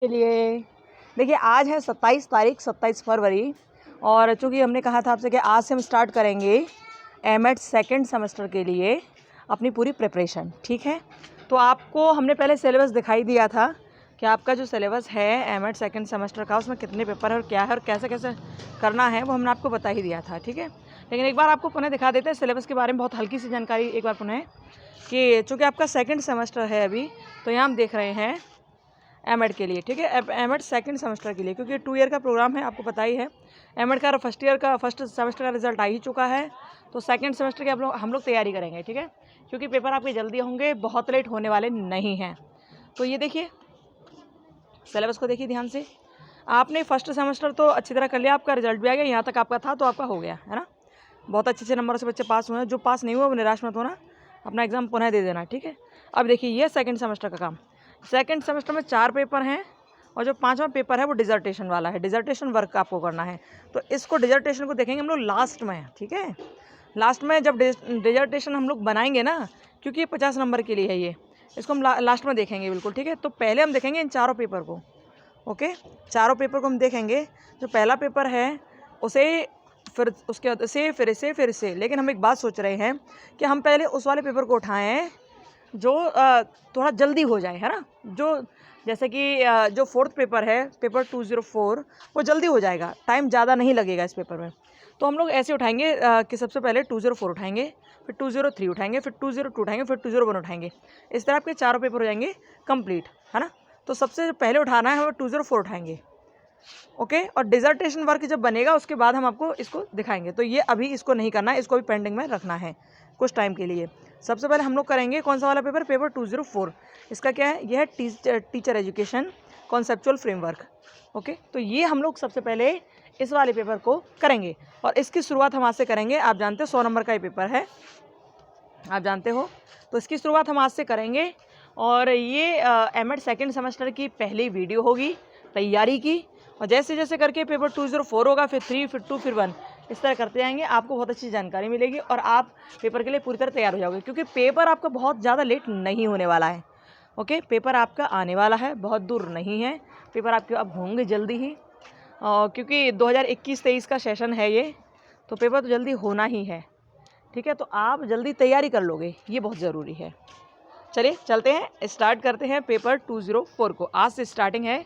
के लिए देखिए आज है 27 तारीख 27 फरवरी और चूँकि हमने कहा था आपसे कि आज से हम स्टार्ट करेंगे एमएड सेकंड सेमेस्टर के लिए अपनी पूरी प्रिपरेशन। ठीक है, तो आपको हमने पहले सिलेबस दिखाई दिया था कि आपका जो सिलेबस है एमएड सेकंड सेमेस्टर का उसमें कितने पेपर है और क्या है और कैसे कैसे करना है वो हमने आपको बता ही दिया था। ठीक है, लेकिन एक बार आपको पुनः दिखा देते हैं सिलेबस के बारे में, बहुत हल्की सी जानकारी एक बार पुनः कि चूँकि आपका सेकेंड सेमेस्टर है अभी, तो यहाँ हम देख रहे हैं एमएड के लिए। ठीक है, एमएड सेकंड सेमेस्टर के लिए, क्योंकि 2 ईयर का प्रोग्राम है, आपको पता ही है। एमएड का फर्स्ट सेमेस्टर का रिजल्ट आ ही चुका है, तो सेकंड सेमेस्टर की हम लोग तैयारी करेंगे। ठीक है, क्योंकि पेपर आपके जल्दी होंगे, बहुत लेट होने वाले नहीं हैं। तो ये देखिए सिलेबस को देखिए ध्यान से। आपने फर्स्ट सेमेस्टर तो अच्छी तरह कर लिया, आपका रिजल्ट भी आ गया, यहाँ तक आपका था तो आपका हो गया है ना। बहुत अच्छे नंबरों से बच्चे पास हुए हैं। जो पास नहीं हुआ वो निराश मत होना, अपना एग्ज़ाम पुनः दे देना। ठीक है, अब देखिए ये सेकंड सेमेस्टर का काम। सेकंड सेमेस्टर में 4 पेपर हैं और जो 5वां पेपर है वो डिजर्टेशन वाला है। डिजर्टेशन वर्क आपको करना है, तो इसको डिजर्टेशन को देखेंगे हम लोग लास्ट में। ठीक है, लास्ट में जब डिजर्टेशन हम लोग बनाएंगे ना, क्योंकि ये 50 नंबर के लिए है, ये इसको हम लास्ट में देखेंगे बिल्कुल। ठीक है, तो पहले हम देखेंगे इन चारों पेपर को। ओके, चारों पेपर को हम देखेंगे। जो पहला पेपर है उसे फिर उसके बाद फिर से लेकिन हम एक बात सोच रहे हैं कि हम पहले उस वाले पेपर को उठाएं जो थोड़ा जल्दी हो जाए, है ना। जो जैसे कि जो 4th पेपर है, पेपर 204, वो जल्दी हो जाएगा, टाइम ज़्यादा नहीं लगेगा इस पेपर में। तो हम लोग ऐसे उठाएंगे कि सबसे पहले 204 उठाएंगे, फिर 203 उठाएंगे, फिर 202 उठाएंगे, फिर 201 उठाएंगे। इस तरह आपके चारों पेपर हो जाएंगे कंप्लीट, है ना। तो सबसे पहले उठाना है हम 204 उठाएंगे। ओके, और डिजर्टेशन वर्क जब बनेगा उसके बाद हम आपको इसको दिखाएंगे। तो ये अभी इसको नहीं करना है, इसको भी पेंडिंग में रखना है कुछ टाइम के लिए। सबसे पहले हम लोग करेंगे कौन सा वाला पेपर, पेपर 204। इसका क्या है, यह है teacher education conceptual framework. Okay, तो ये हम लोग सबसे पहले इस वाले पेपर को करेंगे और इसकी शुरुआत हम आज से करेंगे। आप जानते हो 100 नंबर का ये पेपर है, आप जानते हो, तो इसकी शुरुआत हम आज से करेंगे। और ये एमएड सेकेंड सेमेस्टर की पहली वीडियो होगी तैयारी की, और जैसे जैसे करके पेपर 204 होगा, फिर 3, फिर 2, फिर 1, इस तरह करते जाएंगे। आपको बहुत अच्छी जानकारी मिलेगी और आप पेपर के लिए पूरी तरह तैयार हो जाओगे, क्योंकि पेपर आपका बहुत ज़्यादा लेट नहीं होने वाला है। ओके, पेपर आपका आने वाला है, बहुत दूर नहीं है, पेपर आपके अब होंगे जल्दी ही, क्योंकि 2021-23 का सेशन है ये, तो पेपर तो जल्दी होना ही है। ठीक है, तो आप जल्दी तैयारी कर लोगे, ये बहुत ज़रूरी है। चलिए चलते हैं, स्टार्ट करते हैं पेपर 204 को। आज से स्टार्टिंग है,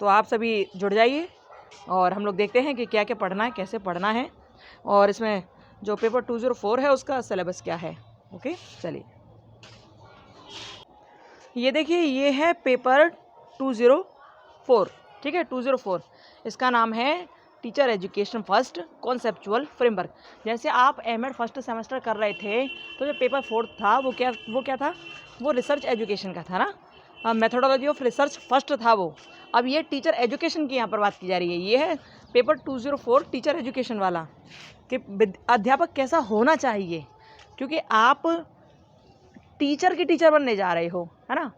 तो आप सभी जुड़ जाइए और हम लोग देखते हैं कि क्या क्या पढ़ना है, कैसे पढ़ना है, और इसमें जो पेपर 204 है उसका सिलेबस क्या है। ओके, चलिए ये देखिए, ये है पेपर 204। ठीक है, 204, इसका नाम है teacher education first conceptual framework. जैसे आप एमएड फर्स्ट सेमेस्टर कर रहे थे, तो जो पेपर 4 था वो क्या था, वो रिसर्च एजुकेशन का था ना, मेथोडोलॉजी ऑफ रिसर्च फर्स्ट था वो। अब ये टीचर एजुकेशन की यहाँ पर बात की जा रही है। ये है पेपर 204 टीचर एजुकेशन वाला, कि अध्यापक कैसा होना चाहिए, क्योंकि आप टीचर की टीचर बनने जा रहे हो, है ना।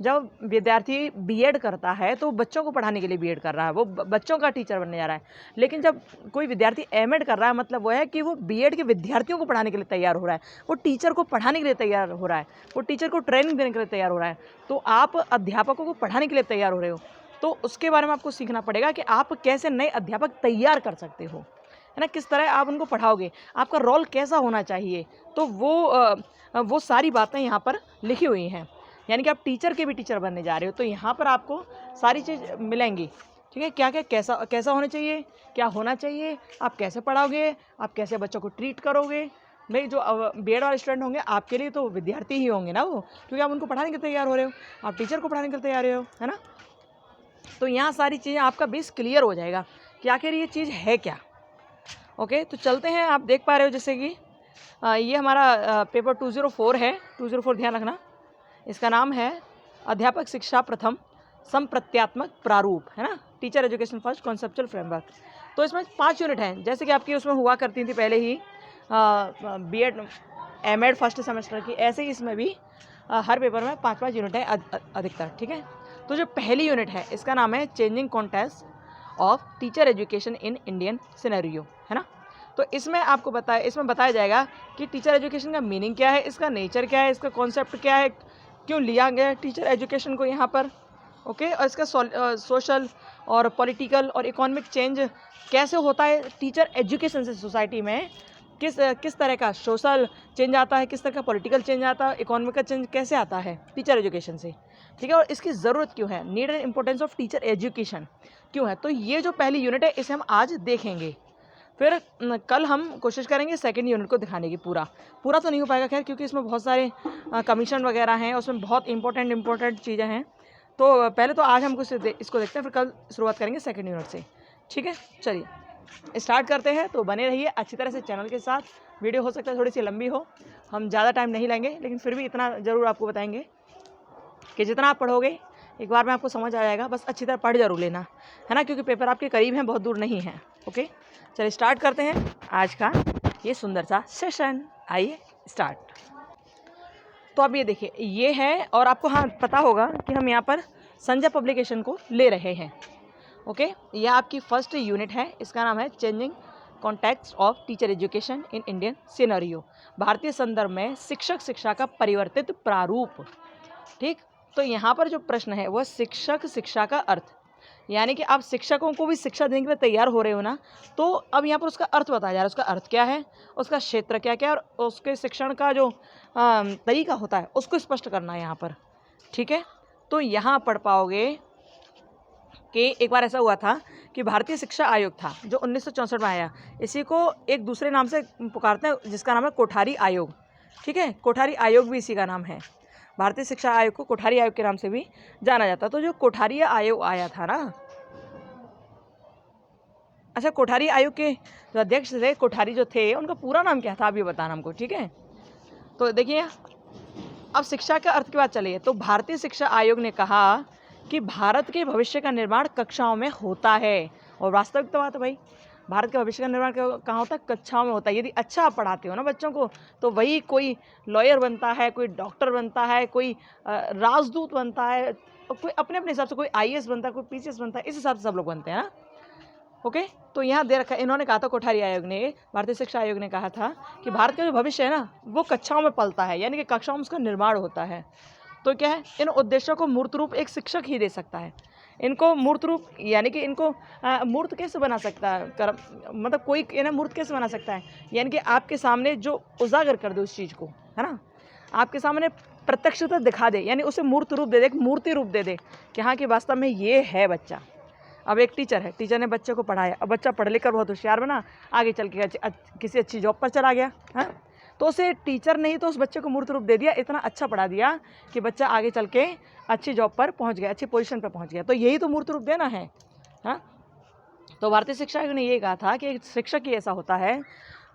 जब विद्यार्थी बीएड करता है तो बच्चों को पढ़ाने के लिए बीएड कर रहा है, वो बच्चों का टीचर बनने जा रहा है। लेकिन जब कोई विद्यार्थी एमएड कर रहा है, मतलब वो है कि वो बीएड के विद्यार्थियों को पढ़ाने के लिए तैयार हो रहा है, वो टीचर को पढ़ाने के लिए तैयार हो रहा है, वो टीचर को ट्रेनिंग देने के लिए तैयार हो रहा है। तो आप अध्यापकों को पढ़ाने के लिए तैयार हो रहे हो, तो उसके बारे में आपको सीखना पड़ेगा कि आप कैसे नए अध्यापक तैयार कर सकते हो, है ना, किस तरह आप उनको पढ़ाओगे, आपका रोल कैसा होना चाहिए। तो वो सारी बातें यहाँ पर लिखी हुई हैं, यानी कि आप टीचर के भी टीचर बनने जा रहे हो, तो यहाँ पर आपको सारी चीज़ मिलेंगी। ठीक है, क्या क्या कैसा होना चाहिए, क्या होना चाहिए, आप कैसे पढ़ाओगे, आप कैसे बच्चों को ट्रीट करोगे। नहीं, जो बीएड वाले स्टूडेंट होंगे आपके लिए तो विद्यार्थी ही होंगे ना वो, क्योंकि आप उनको पढ़ाने के लिए तैयार हो रहे हो, आप टीचर को पढ़ाने के लिए तैयार हो रहे हो, है ना। तो यहाँ सारी चीज़ें आपका बेस क्लियर हो जाएगा कि आखिर ये चीज़ है क्या। ओके, तो चलते हैं। आप देख पा रहे हो जैसे कि ये हमारा पेपर 204 है। 204 ध्यान रखना, इसका नाम है अध्यापक शिक्षा प्रथम संप्रत्यात्मक प्रारूप, है ना, teacher education first conceptual framework. तो इसमें 5 यूनिट हैं, जैसे कि आपकी उसमें हुआ करती थी पहले ही बीएड एमएड फर्स्ट सेमेस्टर की, ऐसे ही इसमें भी हर पेपर में 5-5 यूनिट है अधिकतर। ठीक है, तो जो पहली यूनिट है इसका नाम है changing context of teacher education in Indian scenario, है ना। तो इसमें बताया जाएगा कि टीचर एजुकेशन का मीनिंग क्या है, इसका नेचर क्या है, इसका कॉन्सेप्ट क्या है, क्यों लिया गया टीचर एजुकेशन को यहाँ पर, ओके। और इसका सोशल और पॉलिटिकल और इकोनॉमिक चेंज कैसे होता है टीचर एजुकेशन से सोसाइटी में, किस तरह का सोशल चेंज आता है, किस तरह का पॉलिटिकल चेंज आता है, इकोनॉमिकल चेंज कैसे आता है टीचर एजुकेशन से, ठीक है। और इसकी ज़रूरत क्यों है, need and importance of teacher education क्यों है। तो ये जो पहली यूनिट है इसे हम आज देखेंगे, फिर कल हम कोशिश करेंगे सेकंड यूनिट को दिखाने की। पूरा तो नहीं हो पाएगा खैर, क्योंकि इसमें बहुत सारे कमीशन वगैरह हैं, उसमें बहुत इंपॉर्टेंट चीज़ें हैं। तो पहले तो आज हम इसको देखते हैं, फिर कल शुरुआत करेंगे सेकंड यूनिट से, ठीक है। चलिए स्टार्ट करते हैं। तो बने रहिए अच्छी तरह से चैनल के साथ। वीडियो हो सकता है थोड़ी सी लंबी हो, हम ज़्यादा टाइम नहीं लेंगे, लेकिन फिर भी इतना ज़रूर आपको बताएंगे कि जितना आप पढ़ोगे एक बार में आपको समझ आ जाएगा। बस अच्छी तरह पढ़ जरूर लेना है ना, क्योंकि पेपर आपके करीब हैं, बहुत दूर नहीं है। ओके चलिए स्टार्ट करते हैं आज का ये सुंदर सा सेशन। आइए स्टार्ट। तो अब ये देखिए ये है, और आपको हाँ पता होगा कि हम यहाँ पर संजय पब्लिकेशन को ले रहे हैं। ओके यह आपकी फर्स्ट यूनिट है, इसका नाम है changing context of teacher education in Indian scenario, भारतीय संदर्भ में शिक्षक शिक्षा का परिवर्तित प्रारूप। ठीक, तो यहाँ पर जो प्रश्न है वह शिक्षक शिक्षा का अर्थ, यानी कि आप शिक्षकों को भी शिक्षा देने के लिए तैयार हो रहे हो ना, तो अब यहाँ पर उसका अर्थ बताया जा रहा है। उसका अर्थ क्या है, उसका क्षेत्र क्या क्या, और उसके शिक्षण का जो तरीका होता है उसको स्पष्ट करना है यहाँ पर। ठीक है, तो यहाँ पढ़ पाओगे कि एक बार ऐसा हुआ था कि भारतीय शिक्षा आयोग था जो 1964 में आया, इसी को एक दूसरे नाम से पुकारते हैं जिसका नाम है कोठारी आयोग। ठीक है, कोठारी आयोग भी इसी का नाम है। भारतीय शिक्षा आयोग को कोठारी आयोग के नाम से भी जाना जाता। तो जो कोठारी आयोग आया था ना, अच्छा कोठारी आयोग के जो अध्यक्ष थे, कोठारी जो थे, उनका पूरा नाम क्या था आप ये बताना हमको। ठीक है, तो देखिए अब शिक्षा का अर्थ की बात चली है, तो भारतीय शिक्षा आयोग ने कहा कि भारत के भविष्य का निर्माण कक्षाओं में होता है। और वास्तविक तो बात है भाई, भारत के भविष्य का निर्माण कहाँ होता है, कक्षाओं में होता है। यदि अच्छा आप पढ़ाते हो ना बच्चों को, तो वही कोई लॉयर बनता है, कोई डॉक्टर बनता है, कोई राजदूत बनता है, कोई अपने अपने हिसाब से, कोई IAS बनता है, कोई PCS बनता है, इस हिसाब से सब लोग बनते हैं ना। ओके, तो यहाँ दे रखा है, इन्होंने कहा था कोठारी आयोग ने, भारतीय शिक्षा आयोग ने कहा था कि भारत का जो भविष्य है ना वो कक्षाओं में पलता है, यानी कि कक्षाओं में उसका निर्माण होता है। तो क्या है, इन उद्देश्यों को मूर्त रूप एक शिक्षक ही दे सकता है। इनको मूर्त रूप यानी कि इनको मूर्त कैसे बना सकता है, मतलब कोई इन्हें मूर्त कैसे बना सकता है, यानी कि आपके सामने जो उजागर कर दे उस चीज़ को, है ना, आपके सामने प्रत्यक्षता दिखा दे, यानी उसे मूर्त रूप दे दे, एक मूर्ति रूप दे दे कि हाँ कि वास्तव में ये है बच्चा। अब एक टीचर है, टीचर ने बच्चे को पढ़ाया, अब बच्चा पढ़ लिख कर बहुत होशियार बना, आगे चल के किसी अच्छी जॉब पर चला गया, है, तो उसे टीचर ने ही तो उस बच्चे को मूर्त रूप दे दिया, इतना अच्छा पढ़ा दिया कि बच्चा आगे चल के अच्छी जॉब पर पहुंच गया, अच्छी पोजीशन पर पहुंच गया। तो यही तो मूर्त रूप देना है। हाँ, तो भारतीय शिक्षा आयोग ने ये कहा था कि एक शिक्षक ही ऐसा होता है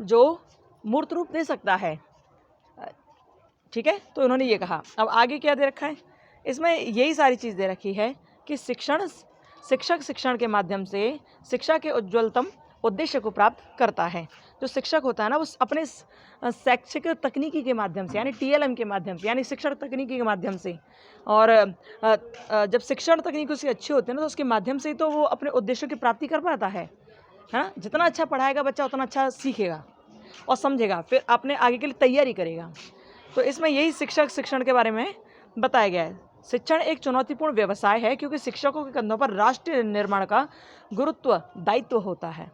जो मूर्त रूप दे सकता है। ठीक है, तो उन्होंने ये कहा। अब आगे क्या दे रखा है, इसमें यही सारी चीज़ दे रखी है कि शिक्षक शिक्षण के माध्यम से शिक्षा के उज्ज्वलतम उद्देश्य को प्राप्त करता है। जो शिक्षक होता है ना वो अपने शैक्षिक तकनीकी के माध्यम से, यानी TLM के माध्यम से, यानी शिक्षण तकनीकी के माध्यम से, और जब शिक्षण तकनीक उसकी अच्छी होती है ना तो उसके माध्यम से ही तो वो अपने उद्देश्यों की प्राप्ति कर पाता है ना। जितना अच्छा पढ़ाएगा बच्चा उतना अच्छा सीखेगा और समझेगा, फिर अपने आगे के लिए तैयारी करेगा। तो इसमें यही शिक्षक शिक्षण के बारे में बताया गया है। शिक्षण एक चुनौतीपूर्ण व्यवसाय है क्योंकि शिक्षकों के कंधों पर राष्ट्रीय निर्माण का गुरुत्व दायित्व होता है,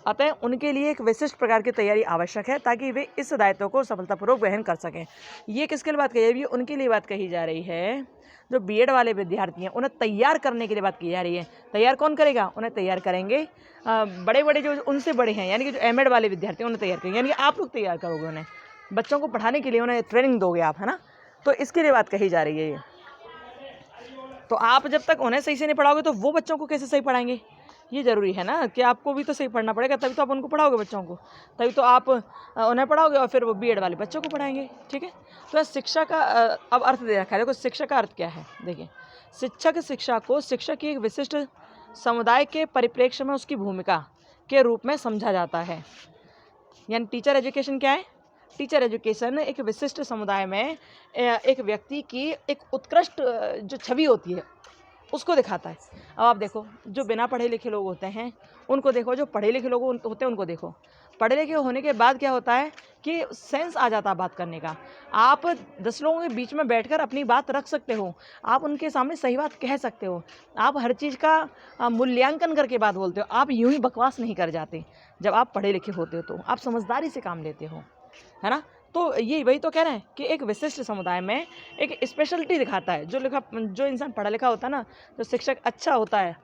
अतः उनके लिए एक विशिष्ट प्रकार की तैयारी आवश्यक है ताकि वे इस दायित्व को सफलतापूर्वक वहन कर सकें। ये किसके लिए बात कही है, ये उनके लिए बात कही जा रही है जो BEd वाले विद्यार्थी हैं, उन्हें तैयार करने के लिए बात की जा रही है। तैयार कौन करेगा, उन्हें तैयार करेंगे बड़े बड़े जो उनसे बड़े हैं, यानी कि जो MEd वाले विद्यार्थी हैं उन्हें तैयार करेंगे, यानी कि आप लोग तैयार करोगे उन्हें, बच्चों को पढ़ाने के लिए उन्हें ट्रेनिंग दोगे आप, है ना। तो इसके लिए बात कही जा रही है ये। तो आप जब तक उन्हें सही से नहीं पढ़ाओगे तो वो बच्चों को कैसे सही पढ़ाएंगे, ये ज़रूरी है ना कि आपको भी तो सही पढ़ना पड़ेगा, तभी तो आप उनको पढ़ाओगे बच्चों को, तभी तो आप उन्हें पढ़ाओगे और फिर वो BEd वाले बच्चों को पढ़ाएंगे। ठीक है, तो शिक्षा का अब अर्थ दे रखा है। देखो शिक्षा का अर्थ क्या है, देखिए शिक्षक शिक्षा को शिक्षक की एक विशिष्ट समुदाय के परिप्रेक्ष्य में उसकी भूमिका के रूप में समझा जाता है। यानी टीचर एजुकेशन क्या है, टीचर एजुकेशन एक विशिष्ट समुदाय में एक व्यक्ति की एक उत्कृष्ट जो छवि होती है उसको दिखाता है। अब आप देखो, जो बिना पढ़े लिखे लोग होते हैं उनको देखो, जो पढ़े लिखे लोग होते हैं उनको देखो। पढ़े लिखे होने के बाद क्या होता है कि सेंस आ जाता है बात करने का। आप 10 लोगों के बीच में बैठकर अपनी बात रख सकते हो, आप उनके सामने सही बात कह सकते हो, आप हर चीज़ का मूल्यांकन करके बात बोलते हो। आप यूं ही बकवास नहीं कर जाते। जब आप पढ़े लिखे होते हो तो आप समझदारी से काम लेते हो, है ना। तो ये वही तो कह रहे हैं कि एक विशिष्ट समुदाय में एक स्पेशलिटी दिखाता है। जो इंसान पढ़ा लिखा होता है ना, जो शिक्षक अच्छा होता है,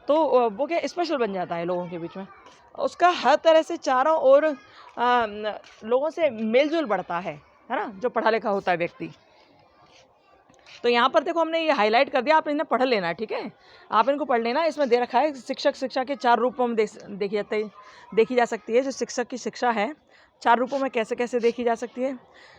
तो वो क्या स्पेशल बन जाता है लोगों के बीच में। उसका हर तरह से चारों ओर लोगों से मेलजोल बढ़ता है ना, जो पढ़ा लिखा होता है व्यक्ति। तो यहाँ पर देखो हमने ये हाईलाइट कर दिया, आप इन्हें पढ़ लेना, ठीक है। आप इनको पढ़ लेना। इसमें दे रखा है शिक्षा के 4 रूपों में देखी जा सकती है। जो शिक्षक की शिक्षा है 4 रूपों में कैसे कैसे देखी जा सकती है।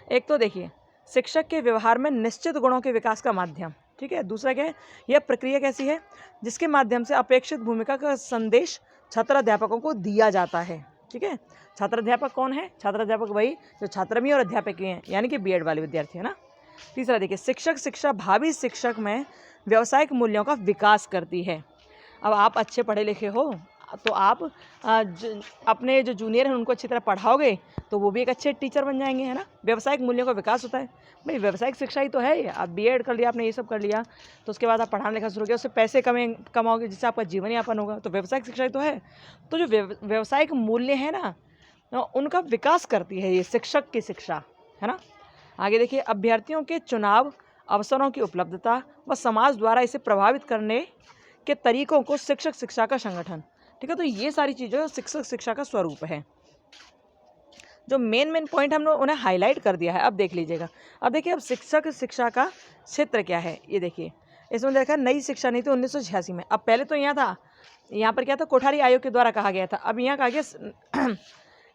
एक तो देखिए, शिक्षक के व्यवहार में निश्चित गुणों के विकास का माध्यम, ठीक है। दूसरा क्या है, यह प्रक्रिया कैसी है, जिसके माध्यम से अपेक्षित भूमिका का संदेश छात्र अध्यापकों को दिया जाता है, ठीक है। छात्र अध्यापक कौन है, छात्र अध्यापक वही जो छात्र भी और अध्यापक भी हैं, यानी कि बीएड वाले विद्यार्थी, है ना। तीसरा देखिए, शिक्षा भावी शिक्षक में व्यावसायिक मूल्यों का विकास करती है। अब आप अच्छे पढ़े लिखे हो तो आप अपने जो जूनियर हैं उनको अच्छी तरह पढ़ाओगे तो वो भी एक अच्छे टीचर बन जाएंगे, है ना। व्यावसायिक मूल्यों का विकास होता है। भाई व्यावसायिक शिक्षा ही तो है ये। आप बीएड कर लिया, आपने ये सब कर लिया, तो उसके बाद आप पढ़ाना लिखा शुरू किया, उससे पैसे कमाओगे, जिससे आपका जीवन यापन होगा, तो व्यावसायिक शिक्षा ही तो है। तो जो व्यावसायिक मूल्य है ना, उनका विकास करती है ये शिक्षक की शिक्षा, है ना। आगे देखिए, अभ्यर्थियों के चुनाव अवसरों की उपलब्धता व समाज द्वारा इसे प्रभावित करने के तरीकों को शिक्षक शिक्षा का संगठन, ठीक है। तो ये सारी चीज़ें शिक्षक शिक्षा का स्वरूप है। जो मेन पॉइंट हम लोग उन्हें हाईलाइट कर दिया है। अब देख लीजिएगा। अब देखिए, अब शिक्षक शिक्षा का क्षेत्र क्या है, ये देखिए। इसमें देखा नई शिक्षा नीति 1986 में। अब पहले तो यहाँ पर क्या था, कोठारी आयोग के द्वारा कहा गया था। अब यहाँ कहा गया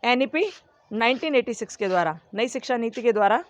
NEP 1986 के द्वारा, नई शिक्षा नीति के द्वारा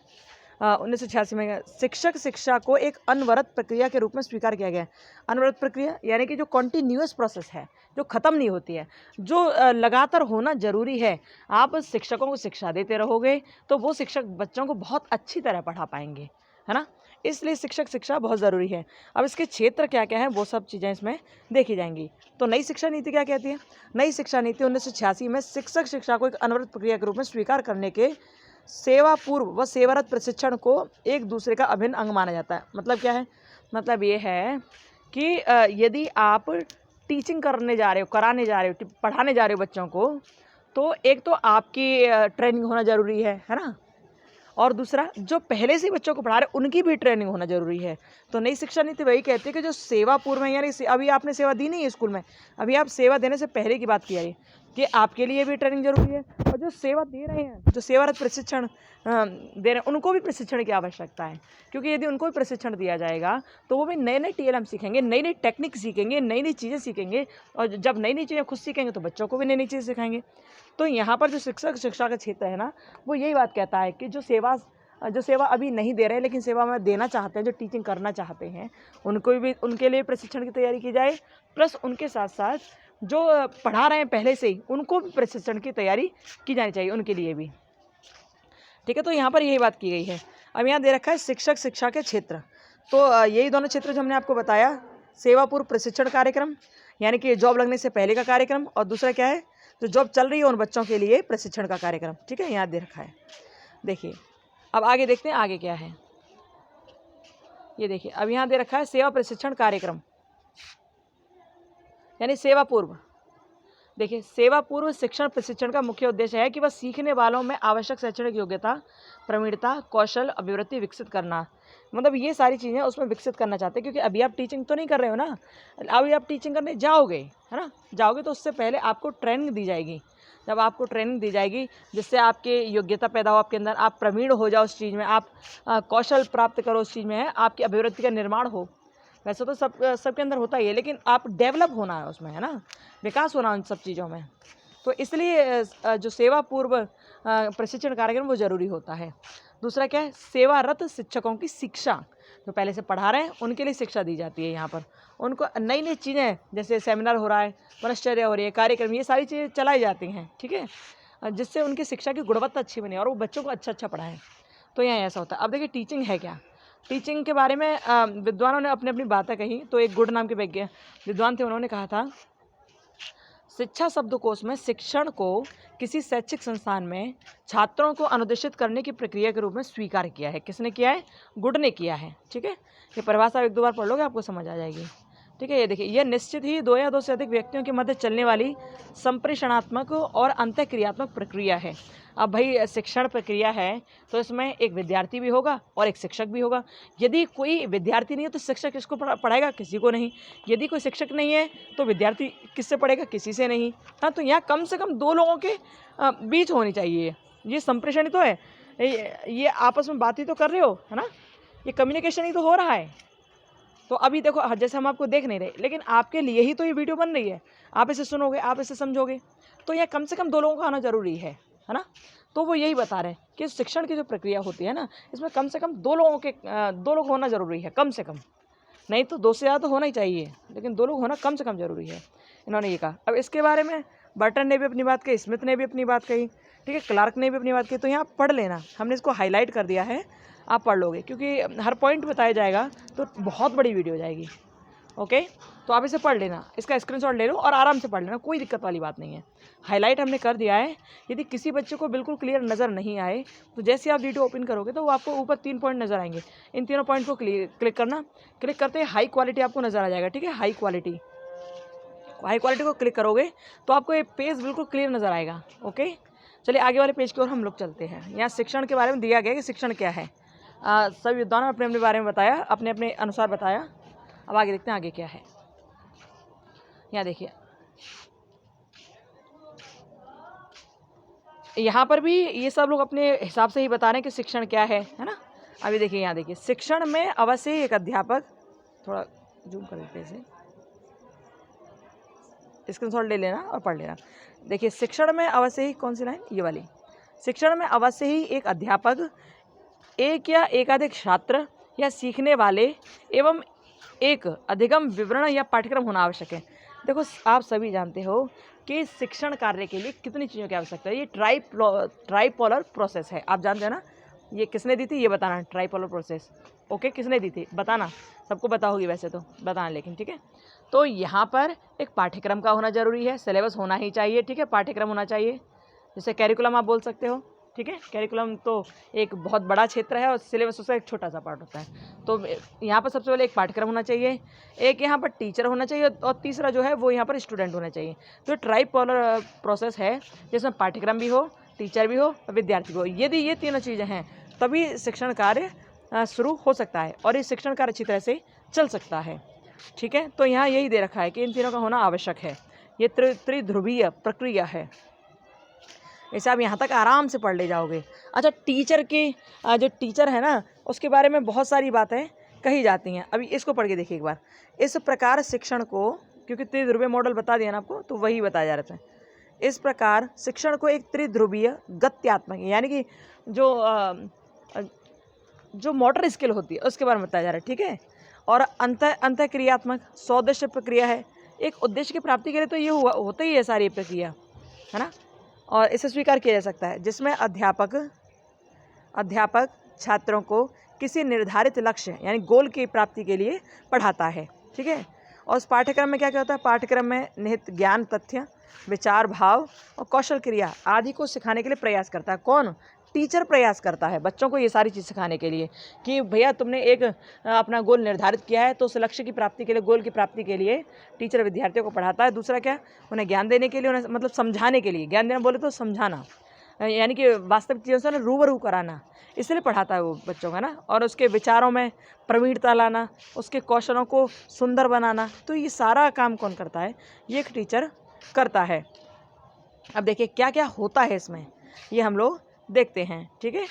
1986 में शिक्षक शिक्षा को एक अनवरत प्रक्रिया के रूप में स्वीकार किया गया। अनवरत प्रक्रिया यानी कि जो कॉन्टिन्यूअस प्रोसेस है, जो ख़त्म नहीं होती है, जो लगातार होना ज़रूरी है। आप शिक्षकों को शिक्षा देते रहोगे तो वो शिक्षक बच्चों को बहुत अच्छी तरह पढ़ा पाएंगे, है ना। इसलिए शिक्षक शिक्षा बहुत ज़रूरी है। अब इसके क्षेत्र क्या क्या हैं वो सब चीज़ें इसमें देखी जाएंगी। तो नई शिक्षा नीति क्या कहती है। नई शिक्षा नीति 1986 में शिक्षक शिक्षा को एक अनवरत प्रक्रिया के रूप में स्वीकार करने के सेवा पूर्व व सेवारत प्रशिक्षण को एक दूसरे का अभिन्न अंग माना जाता है। मतलब क्या है, मतलब ये है कि यदि आप टीचिंग करने जा रहे हो, कराने जा रहे हो, पढ़ाने जा रहे हो बच्चों को, तो एक तो आपकी ट्रेनिंग होना ज़रूरी है ना। और दूसरा, जो पहले से बच्चों को पढ़ा रहे उनकी भी ट्रेनिंग होना जरूरी है। तो नई शिक्षा नीति वही कहती है कि जो सेवा पूर्व है, यानी अभी आपने सेवा दी नहीं है स्कूल में, अभी आप सेवा देने से पहले की बात की है कि आपके लिए भी ट्रेनिंग जरूरी है। और जो सेवा दे रहे हैं, जो सेवारत प्रशिक्षण दे रहे हैं, उनको भी प्रशिक्षण की आवश्यकता है। क्योंकि यदि उनको भी प्रशिक्षण दिया जाएगा तो वो भी नए नए TLM सीखेंगे, नई नई टेक्निक सीखेंगे, नई नई चीज़ें सीखेंगे। और जब नई नई चीज़ें खुद सीखेंगे तो बच्चों को भी नई नई चीज़ें सिखाएंगे। तो यहाँ पर जो शिक्षक शिक्षा का क्षेत्र है ना, वो यही बात कहता है कि जो सेवा अभी नहीं दे रहे हैं लेकिन सेवा में देना चाहते हैं, जो टीचिंग करना चाहते हैं, उनको भी, उनके लिए प्रशिक्षण की तैयारी की जाए। प्लस उनके साथ साथ जो पढ़ा रहे हैं पहले से ही, उनको भी प्रशिक्षण की तैयारी की जानी चाहिए, उनके लिए भी, ठीक है। तो यहाँ पर यही बात की गई है। अब यहाँ दे रखा है शिक्षक शिक्षा के क्षेत्र। तो यही दोनों क्षेत्र जो हमने आपको बताया, सेवा पूर्व प्रशिक्षण कार्यक्रम यानी कि जॉब लगने से पहले का कार्यक्रम, और दूसरा क्या है, जो जॉब चल रही है उन बच्चों के लिए प्रशिक्षण का कार्यक्रम, ठीक है, यहाँ दे रखा है। देखिए, अब आगे देखते हैं आगे क्या है। ये देखिए, अब यहाँ दे रखा है सेवा प्रशिक्षण कार्यक्रम यानी सेवा पूर्व। देखिए, सेवा पूर्व शिक्षण प्रशिक्षण का मुख्य उद्देश्य है कि वह सीखने वालों में आवश्यक शैक्षणिक योग्यता, प्रवीणता, कौशल, अभिवृत्ति विकसित करना, मतलब ये सारी चीज़ें उसमें विकसित करना चाहते हैं। क्योंकि अभी आप टीचिंग तो नहीं कर रहे हो ना, अभी आप टीचिंग करने जाओगे, है ना, जाओगे तो उससे पहले आपको ट्रेनिंग दी जाएगी। जब आपको ट्रेनिंग दी जाएगी जिससे आपके योग्यता पैदा हो आपके अंदर, आप प्रवीण हो जाओ उस चीज़ में, आप कौशल प्राप्त करो उस चीज़ में, है आपकी अभिवृत्ति का निर्माण हो। वैसे तो सबके अंदर होता ही है, लेकिन आप डेवलप होना है उसमें, है ना, विकास होना उन सब चीज़ों में। तो इसलिए जो सेवा पूर्व प्रशिक्षण कार्यक्रम वो ज़रूरी होता है। दूसरा क्या है, सेवारत शिक्षकों की शिक्षा, जो पहले से पढ़ा रहे हैं उनके लिए शिक्षा दी जाती है। यहाँ पर उनको नई नई चीज़ें, जैसे सेमिनार हो रहा है, वनश्चर्या हो रही है, कार्यक्रम, ये सारी चीज़ें चलाई जाती हैं, ठीक है, जिससे उनकी शिक्षा की गुणवत्ता अच्छी बने और वो बच्चों को अच्छा पढ़ाएं। तो यहाँ ऐसा होता है। अब देखिए, टीचिंग है क्या, टीचिंग के बारे में विद्वानों ने अपनी अपनी बातें कही। तो एक गुड नाम के विद्वान थे, उन्होंने कहा था, शिक्षा शब्दकोश में शिक्षण को किसी शैक्षिक संस्थान में छात्रों को अनुदेशित करने की प्रक्रिया के रूप में स्वीकार किया है। किसने किया है? गुड ने किया है। ठीक है, ये परिभाषा एक दो बार पढ़ लोगे आपको समझ आ जाएगी। ठीक है, ये देखिए, यह निश्चित ही दो या दो से अधिक व्यक्तियों के मध्य चलने वाली संप्रेषणात्मक और अंतःक्रियात्मक प्रक्रिया है। अब भाई शिक्षण प्रक्रिया है तो इसमें एक विद्यार्थी भी होगा और एक शिक्षक भी होगा। यदि कोई विद्यार्थी नहीं है तो शिक्षक किसको पढ़ाएगा? किसी को नहीं। यदि कोई शिक्षक नहीं है तो विद्यार्थी किससे पढ़ेगा? किसी से नहीं। हाँ, तो यहाँ कम से कम दो लोगों के बीच होनी चाहिए। ये संप्रेषण ही तो है, ये आपस में बात ही तो कर रहे हो, है ना, ये कम्युनिकेशन ही तो हो रहा है। तो अभी देखो, जैसे हम आपको देख नहीं रहे, लेकिन आपके लिए ही तो ये वीडियो बन रही है। आप इसे सुनोगे, आप इसे समझोगे, तो यह कम से कम दो लोगों का आना जरूरी है ना। तो वो यही बता रहे हैं कि शिक्षण की जो प्रक्रिया होती है ना, इसमें कम से कम दो लोग होना जरूरी है, कम से कम। नहीं तो दो से ज़्यादा तो होना ही चाहिए, लेकिन दो लोग होना कम से कम जरूरी है, इन्होंने ये कहा। अब इसके बारे में बर्टन ने भी अपनी बात कही, स्मिथ ने भी अपनी बात कही, ठीक है, क्लार्क ने भी अपनी बात कही। तो यहाँ पढ़ लेना, हमने इसको हाईलाइट कर दिया है, आप पढ़ लोगे, क्योंकि हर पॉइंट बताया जाएगा तो बहुत बड़ी वीडियो हो जाएगी। ओके, तो आप इसे पढ़ लेना, इसका स्क्रीनशॉट ले लो और आराम से पढ़ लेना, कोई दिक्कत वाली बात नहीं है। हाईलाइट हमने कर दिया है। यदि किसी बच्चे को बिल्कुल क्लियर नज़र नहीं आए तो जैसे आप वीडियो ओपन करोगे तो वो आपको ऊपर 3 पॉइंट नज़र आएंगे। इन तीनों पॉइंट को क्लिक करना, क्लिक करते ही हाई क्वालिटी आपको नज़र आ जाएगा। ठीक है, हाई क्वालिटी को क्लिक करोगे तो आपको ये पेज बिल्कुल क्लियर नज़र आएगा। ओके, चलिए आगे वाले पेज की ओर हम लोग चलते हैं। यहाँ शिक्षण के बारे में दिया गया कि शिक्षण क्या है। सभी विद्वानों ने अपने अपने बारे में बताया, अपने अपने अनुसार बताया। अब आगे देखते हैं आगे क्या है। यहाँ देखिए, यहाँ पर भी ये सब लोग अपने हिसाब से ही बता रहे हैं कि शिक्षण क्या है ना। अभी देखिए, यहाँ देखिए, शिक्षण में अवश्य ही एक अध्यापक, थोड़ा जूम कर देते हैं, स्क्रीनशॉट ले लेना और पढ़ लेना। देखिए, शिक्षण में अवश्य ही, कौन सी लाइन, ये वाली, शिक्षण में अवश्य ही एक अध्यापक, एक या एकाधिक छात्र या सीखने वाले एवं एक अधिगम विवरण या पाठ्यक्रम होना आवश्यक है। देखो, आप सभी जानते हो कि शिक्षण कार्य के लिए कितनी चीज़ों की आवश्यकता है। ये ट्राइपोलर प्रोसेस है, आप जानते हैं ना। ये किसने दी थी, ये बताना, ट्राइपोलर प्रोसेस। ओके, किसने दी थी बताना, सबको पता होगी वैसे तो, बताना लेकिन। ठीक है, तो यहाँ पर एक पाठ्यक्रम का होना जरूरी है, सिलेबस होना ही चाहिए। ठीक है, पाठ्यक्रम होना चाहिए, जैसे कैरिकुलम आप बोल सकते हो। ठीक है, कैरिकुलम तो एक बहुत बड़ा क्षेत्र है और सिलेबस उसका एक छोटा सा पार्ट होता है। तो यहाँ पर सबसे पहले एक पाठ्यक्रम होना चाहिए, एक यहाँ पर टीचर होना चाहिए और तीसरा जो है वो यहाँ पर स्टूडेंट होना चाहिए। तो ट्राइपोलर प्रोसेस है जिसमें पाठ्यक्रम भी हो, टीचर भी हो और विद्यार्थी भी हो। यदि ये तीनों चीज़ें हैं तभी शिक्षण कार्य शुरू हो सकता है और ये शिक्षण कार्य अच्छी तरह से चल सकता है। ठीक है, तो यहाँ यही दे रखा है कि इन तीनों का होना आवश्यक है। ये त्रिध्रुवीय प्रक्रिया है। ऐसे आप यहाँ तक आराम से पढ़ ले जाओगे। अच्छा, टीचर के जो टीचर है ना, उसके बारे में बहुत सारी बातें कही जाती हैं। अभी इसको पढ़ के देखिए एक बार। इस प्रकार शिक्षण को, क्योंकि त्रिध्रुवीय मॉडल बता दिया ना आपको, तो वही बताया जा रहा था। इस प्रकार शिक्षण को एक त्रिध्रुवीय गत्यात्मक, यानी कि जो मोटर स्किल होती है उसके बारे में बताया जा रहा है। ठीक है, और अंतःक्रियात्मक सौदेश्य प्रक्रिया है। एक उद्देश्य की प्राप्ति के लिए तो ये होता ही है सारी प्रक्रिया, है ना। और इसे स्वीकार किया जा सकता है जिसमें अध्यापक छात्रों को किसी निर्धारित लक्ष्य यानी गोल की प्राप्ति के लिए पढ़ाता है। ठीक है, और उस पाठ्यक्रम में क्या क्या होता है? पाठ्यक्रम में निहित ज्ञान, तथ्य, विचार, भाव और कौशल क्रिया आदि को सिखाने के लिए प्रयास करता है। कौन? टीचर प्रयास करता है बच्चों को ये सारी चीज़ सिखाने के लिए कि भैया तुमने एक अपना गोल निर्धारित किया है, तो उस लक्ष्य की प्राप्ति के लिए, गोल की प्राप्ति के लिए टीचर विद्यार्थियों को पढ़ाता है। दूसरा क्या? उन्हें ज्ञान देने के लिए, उन्हें मतलब समझाने के लिए। ज्ञान देना बोले तो समझाना, यानी कि वास्तविक चीज़ों से ना रूबरू कराना, इसलिए पढ़ाता है वो बच्चों का ना। और उसके विचारों में प्रवीणता लाना, उसके कौशलों को सुंदर बनाना। तो ये सारा काम कौन करता है? ये एक टीचर करता है। अब देखिए क्या क्या होता है इसमें, ये हम लोग देखते हैं। ठीक है,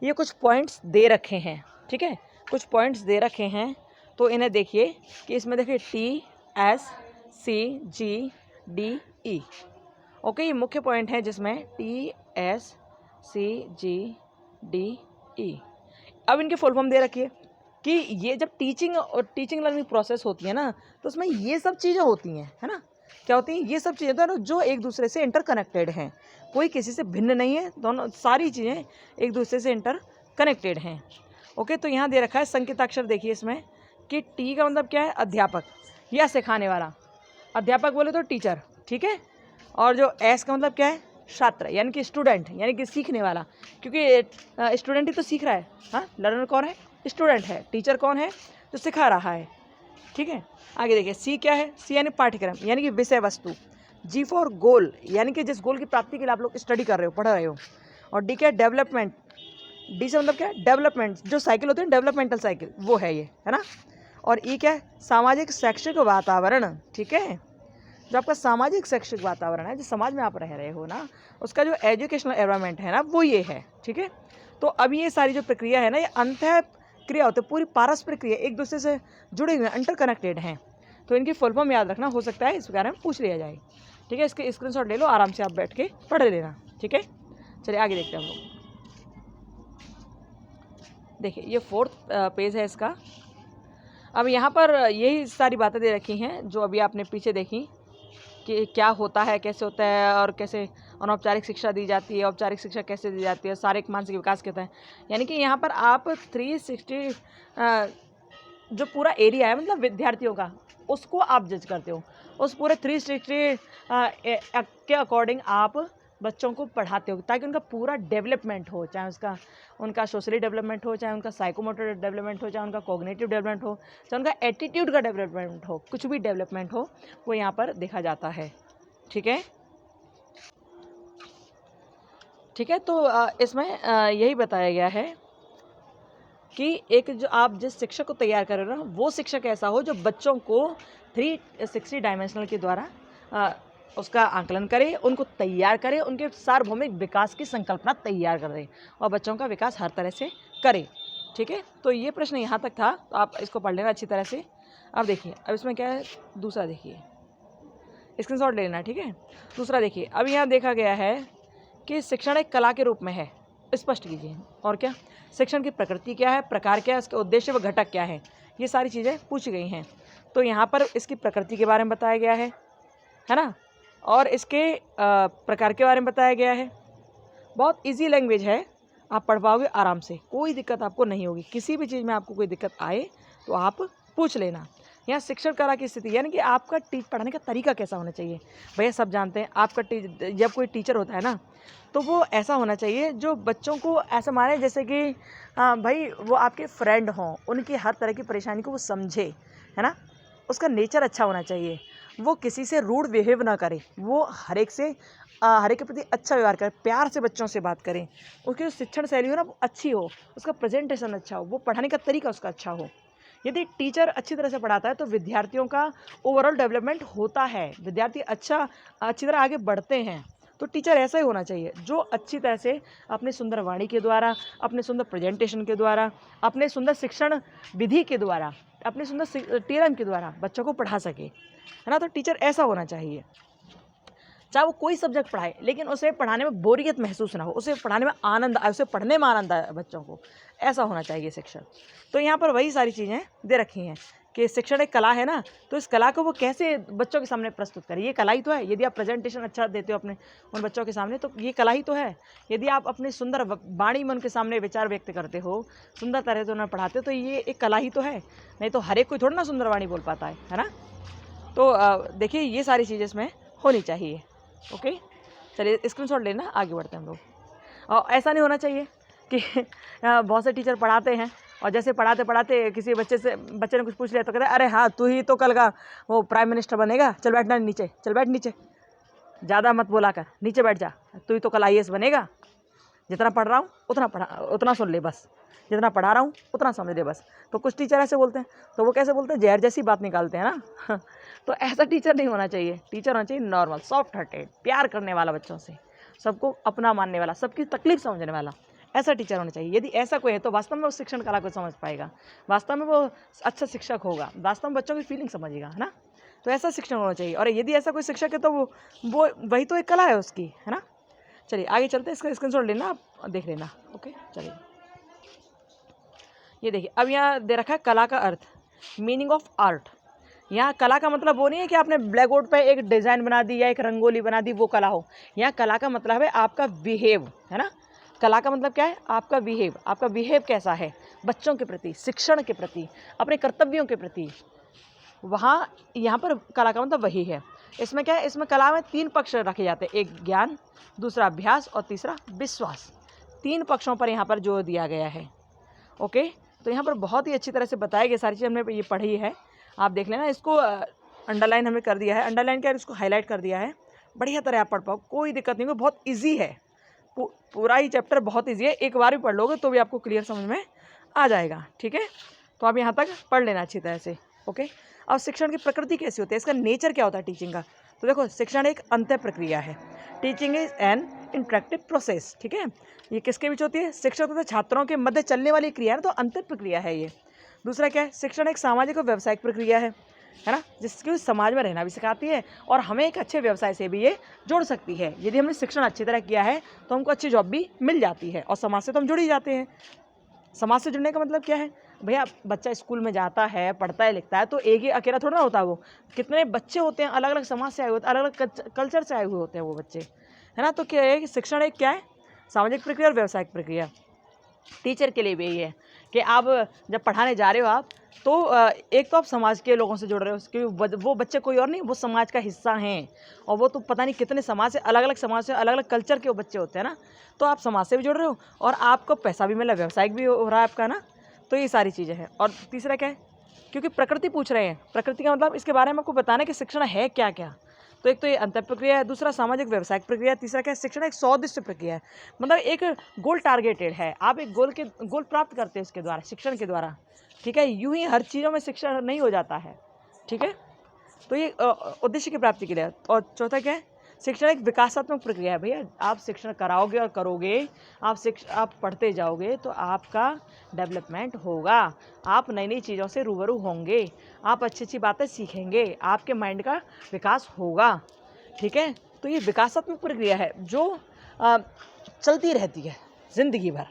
ये कुछ पॉइंट्स दे रखे हैं। ठीक है, कुछ पॉइंट्स दे रखे हैं, तो इन्हें देखिए कि इसमें देखिए TSCGDE। ओके, ये मुख्य पॉइंट है जिसमें TSCGDE। अब इनकी फुल फॉर्म दे रखी है कि ये जब टीचिंग और टीचिंग लर्निंग प्रोसेस होती है ना, तो उसमें ये सब चीज़ें होती हैं, है ना। क्या होती हैं? ये सब चीज़ें तो जो एक दूसरे से इंटरकनेक्टेड हैं, कोई किसी से भिन्न नहीं है, दोनों सारी चीज़ें एक दूसरे से इंटरकनेक्टेड हैं। ओके, तो यहाँ दे रखा है संकेताक्षर, देखिए इसमें कि टी का मतलब क्या है? अध्यापक या सिखाने वाला। अध्यापक बोले तो टीचर, ठीक है। और जो एस का मतलब क्या है? छात्र, यानी कि स्टूडेंट, यानी कि सीखने वाला, क्योंकि स्टूडेंट ही तो सीख रहा है। हाँ, लर्नर कौन है? स्टूडेंट है। टीचर कौन है? जो सिखा रहा है, ठीक है। आगे देखिए, सी क्या है? सी यानी पाठ्यक्रम, यानी कि विषय वस्तु। जी फॉर गोल, यानी कि जिस गोल की प्राप्ति के लिए आप लोग स्टडी कर रहे हो, पढ़ रहे हो। और डी क्या है? डेवलपमेंट। डी से मतलब क्या है? डेवलपमेंट, जो साइकिल होती है डेवलपमेंटल साइकिल, वो है ये, है ना। और ई क्या है? सामाजिक शैक्षिक वातावरण, ठीक है। जो आपका सामाजिक शैक्षिक वातावरण है, जो समाज में आप रह रहे हो ना, उसका जो एजुकेशनल एनवायरनमेंट है ना, वो ये है, ठीक है। तो अब ये सारी जो प्रक्रिया है ना, ये अंतः क्रिया होती है, पूरी पारस्परिक क्रिया, एक दूसरे से जुड़े हुए, इंटरकनेक्टेड हैं। तो इनकी फुल फॉर्म याद रखना, हो सकता है इस बारे में पूछ लिया जाए, ठीक है। इसके स्क्रीनशॉट ले लो, आराम से आप बैठ के पढ़ लेना, ठीक है। चलिए आगे देखते हैं हम लोग। देखिए, ये 4th पेज है इसका। अब यहाँ पर यही सारी बातें दे रखी हैं जो अभी आपने पीछे देखी, कि क्या होता है, कैसे होता है, और कैसे अनौपचारिक शिक्षा दी जाती है, औपचारिक शिक्षा कैसे दी जाती है, शारीरिक मानसिक विकास कहता है। यानी कि यहाँ पर आप 360 जो पूरा एरिया है, मतलब विद्यार्थियों का, उसको आप जज करते हो। उस पूरे 360 के अकॉर्डिंग आप बच्चों को पढ़ाते हो, ताकि उनका पूरा डेवलपमेंट हो, चाहे उनका सोशली डेवलपमेंट हो, चाहे उनका साइकोमोटर डेवलपमेंट हो, चाहे उनका कॉग्निटिव डेवलपमेंट हो, चाहे उनका एटीट्यूड का डेवलपमेंट हो, कुछ भी डेवलपमेंट हो, वो यहाँ पर देखा जाता है, ठीक है। ठीक है, तो इसमें यही बताया गया है कि एक जो आप जिस शिक्षक को तैयार कर रहे हो ना, वो शिक्षक ऐसा हो जो बच्चों को 360 डायमेंशनल के द्वारा उसका आंकलन करे, उनको तैयार करे, उनके सार्वभौमिक विकास की संकल्पना तैयार कर दे, और बच्चों का विकास हर तरह से करे, ठीक है। तो ये प्रश्न यहाँ तक था, तो आप इसको पढ़ लेना अच्छी तरह से। अब देखिए, अब इसमें क्या है, दूसरा देखिए, स्क्रीनशॉट ले लेना, ठीक है। दूसरा देखिए, अब यहाँ देखा गया है कि शिक्षण एक कला के रूप में है, स्पष्ट कीजिए। और क्या? शिक्षण की प्रकृति क्या है, प्रकार क्या है, उसके उद्देश्य व घटक क्या है, ये सारी चीज़ें पूछी गई हैं। तो यहाँ पर इसकी प्रकृति के बारे में बताया गया है ना, और इसके प्रकार के बारे में बताया गया है। बहुत इजी लैंग्वेज है, आप पढ़ पाओगे आराम से, कोई दिक्कत आपको नहीं होगी। किसी भी चीज़ में आपको कोई दिक्कत आए तो आप पूछ लेना। यहाँ शिक्षण कला की स्थिति, यानी कि आपका पढ़ाने का तरीका कैसा होना चाहिए। भैया सब जानते हैं, आपका जब कोई टीचर होता है ना, तो वो ऐसा होना चाहिए जो बच्चों को ऐसा माने जैसे कि भाई वो आपके फ्रेंड हों, उनकी हर तरह की परेशानी को वो समझे, है ना। उसका नेचर अच्छा होना चाहिए, वो किसी से रूड बिहेव ना करे, वो हर एक के प्रति अच्छा व्यवहार करे, प्यार से बच्चों से बात करें, उसकी जो शिक्षण शैली हो ना वो अच्छी हो, उसका प्रेजेंटेशन अच्छा हो, वो पढ़ाने का तरीका उसका अच्छा हो। यदि टीचर अच्छी तरह से पढ़ाता है तो विद्यार्थियों का ओवरऑल डेवलपमेंट होता है, विद्यार्थी अच्छी तरह आगे बढ़ते हैं। तो टीचर ऐसा ही होना चाहिए जो अच्छी तरह से अपनी सुंदर वाणी के द्वारा, अपने सुंदर प्रेजेंटेशन के द्वारा, अपने सुंदर शिक्षण विधि के द्वारा, अपने सुंदर टीएलएम के द्वारा बच्चों को पढ़ा सके, है ना। तो टीचर ऐसा होना चाहिए, चाहे वो कोई सब्जेक्ट पढ़ाए, लेकिन उसे पढ़ाने में बोरियत महसूस ना हो, उसे पढ़ाने में आनंद आए, उसे पढ़ने में आनंद आए बच्चों को, ऐसा होना चाहिए शिक्षण। तो यहाँ पर वही सारी चीज़ें दे रखी हैं कि शिक्षण एक कला है ना, तो इस कला को वो कैसे बच्चों के सामने प्रस्तुत करें, ये कला ही तो है। यदि आप प्रेजेंटेशन अच्छा देते हो अपने उन बच्चों के सामने, तो ये कला ही तो है। यदि आप अपने सुंदर वाणी में उनके सामने विचार व्यक्त करते हो, सुंदर तरह से उन्हें पढ़ाते हो, तो ये एक कला ही तो है। नहीं तो हर एक कोई थोड़ा ना सुंदर वाणी बोल पाता है ना। तो देखिए, ये सारी चीज़ें इसमें होनी चाहिए। ओके, चलिए स्क्रीनशॉट लेना, आगे बढ़ते हैं हम लोग। और ऐसा नहीं होना चाहिए कि बहुत से टीचर पढ़ाते हैं और जैसे पढ़ाते पढ़ाते किसी बच्चे ने कुछ पूछ लिया तो कहते हैं, अरे हाँ तू ही तो कल का वो प्राइम मिनिस्टर बनेगा, चल बैठना नीचे, चल बैठ नीचे, ज़्यादा मत बोला कर, नीचे बैठ जा, तू ही तो कल आईएएस बनेगा। जितना पढ़ रहा हूँ उतना सुन ले बस, जितना पढ़ा रहा हूँ उतना समझ ले बस। तो कुछ टीचर ऐसे बोलते हैं, तो वो कैसे बोलते हैं, जहर जैसी बात निकालते हैं ना। तो ऐसा टीचर नहीं होना चाहिए। टीचर होना चाहिए नॉर्मल, सॉफ्ट हार्टेड, प्यार करने वाला बच्चों से, सबको अपना मानने वाला, सबकी तकलीफ समझने वाला, ऐसा टीचर होना चाहिए। यदि ऐसा कोई है तो वास्तव में उस शिक्षण कला को समझ पाएगा, वास्तव में वो अच्छा शिक्षक होगा, वास्तव में बच्चों की फीलिंग समझेगा, है ना। तो ऐसा शिक्षण होना चाहिए। और यदि ऐसा कोई शिक्षक है तो वो वही तो एक कला है उसकी, है ना। चलिए आगे चलते हैं, इसका स्क्रीनशॉट लेना, आप देख लेना। ओके, चलिए ये देखिए, अब यहाँ दे रखा है कला का अर्थ, मीनिंग ऑफ आर्ट। यहाँ कला का मतलब वो नहीं है कि आपने ब्लैक बोर्ड पे एक डिज़ाइन बना दी या एक रंगोली बना दी, वो कला हो। यहाँ कला का मतलब है आपका बिहेव, है ना। कला का मतलब क्या है? आपका बिहेव। आपका बिहेव कैसा है बच्चों के प्रति, शिक्षण के प्रति, अपने कर्तव्यों के प्रति, वहाँ यहाँ पर कला का मतलब वही है। इसमें क्या है? इसमें कला में 3 पक्ष रखे जाते हैं, एक ज्ञान, दूसरा अभ्यास और तीसरा विश्वास। 3 पक्षों पर यहाँ पर जोर दिया गया है। ओके, तो यहाँ पर बहुत ही अच्छी तरह से बताया गया, सारी चीज़ हमने ये पढ़ी है, आप देख लेना। इसको अंडरलाइन हमने कर दिया है, अंडरलाइन क्या है, इसको हाईलाइट कर दिया है, बढ़िया तरह आप पढ़ पाओ, कोई दिक्कत नहीं, बहुत ईजी है। पूरा ही चैप्टर बहुत ईजी है, एक बार भी पढ़ लोगे तो भी आपको क्लियर समझ में आ जाएगा। ठीक है, तो आप यहाँ तक पढ़ लेना अच्छी तरह से। ओके, अब शिक्षण की प्रकृति कैसी होती है, इसका नेचर क्या होता है टीचिंग का? तो देखो, शिक्षण एक अंतः प्रक्रिया है। Teaching is an interactive process. ठीक है, ये किसके बीच होती है? शिक्षक तथा छात्रों के मध्य चलने वाली क्रिया है, तो अंतर प्रक्रिया है ये। दूसरा क्या है? शिक्षण एक सामाजिक और व्यावसायिक प्रक्रिया है ना, जिसकी समाज में रहना भी सिखाती है और हमें एक अच्छे व्यवसाय से भी ये जोड़ सकती है। यदि हमने शिक्षण अच्छी तरह किया है तो हमको अच्छी जॉब भी मिल जाती है और समाज से तो हम जुड़ ही जाते हैं। समाज से जुड़ने का मतलब क्या है भैया? बच्चा स्कूल में जाता है, पढ़ता है, लिखता है, तो एक ही अकेला थोड़ा ना होता है वो, कितने बच्चे होते हैं, अलग अलग समाज से आए हुए, अलग अलग कल्चर से आए हुए होते हैं वो बच्चे, है ना। तो क्या है कि शिक्षण एक क्या है? सामाजिक प्रक्रिया और व्यावसायिक प्रक्रिया। टीचर के लिए भी यही है कि आप जब पढ़ाने जा रहे हो आप, तो एक तो आप समाज के लोगों से जुड़ रहे हो, क्योंकि वो बच्चे कोई और नहीं, वो समाज का हिस्सा हैं, और वो तो पता नहीं कितने समाज से, अलग अलग समाज से, अलग अलग कल्चर के वो बच्चे होते हैं ना, तो आप समाज से भी जुड़ रहे हो और आपको पैसा भी मिला, व्यवसायिक भी हो रहा है आपका ना। तो ये सारी चीज़ें हैं। और तीसरा क्या है? क्योंकि प्रकृति पूछ रहे हैं, प्रकृति का मतलब इसके बारे में आपको बताना है कि शिक्षण है क्या क्या। तो एक तो ये अंतर प्रक्रिया है, दूसरा सामाजिक व्यवसायिक प्रक्रिया, तीसरा क्या है? शिक्षण एक सौउद्देश्य प्रक्रिया है, मतलब एक गोल टारगेटेड है, आप एक गोल प्राप्त करते हैं इसके द्वारा, शिक्षण के द्वारा। ठीक है, यूं ही हर चीज़ों में शिक्षण नहीं हो जाता है। ठीक है, तो ये उद्देश्य की प्राप्ति के लिए। और चौथा क्या है? शिक्षण एक विकासात्मक प्रक्रिया है भैया। आप शिक्षण कराओगे और करोगे, आप पढ़ते जाओगे तो आपका डेवलपमेंट होगा, आप नई नई चीज़ों से रूबरू होंगे, आप अच्छी अच्छी बातें सीखेंगे, आपके माइंड का विकास होगा। ठीक है, तो ये विकासात्मक प्रक्रिया है जो चलती रहती है ज़िंदगी भर।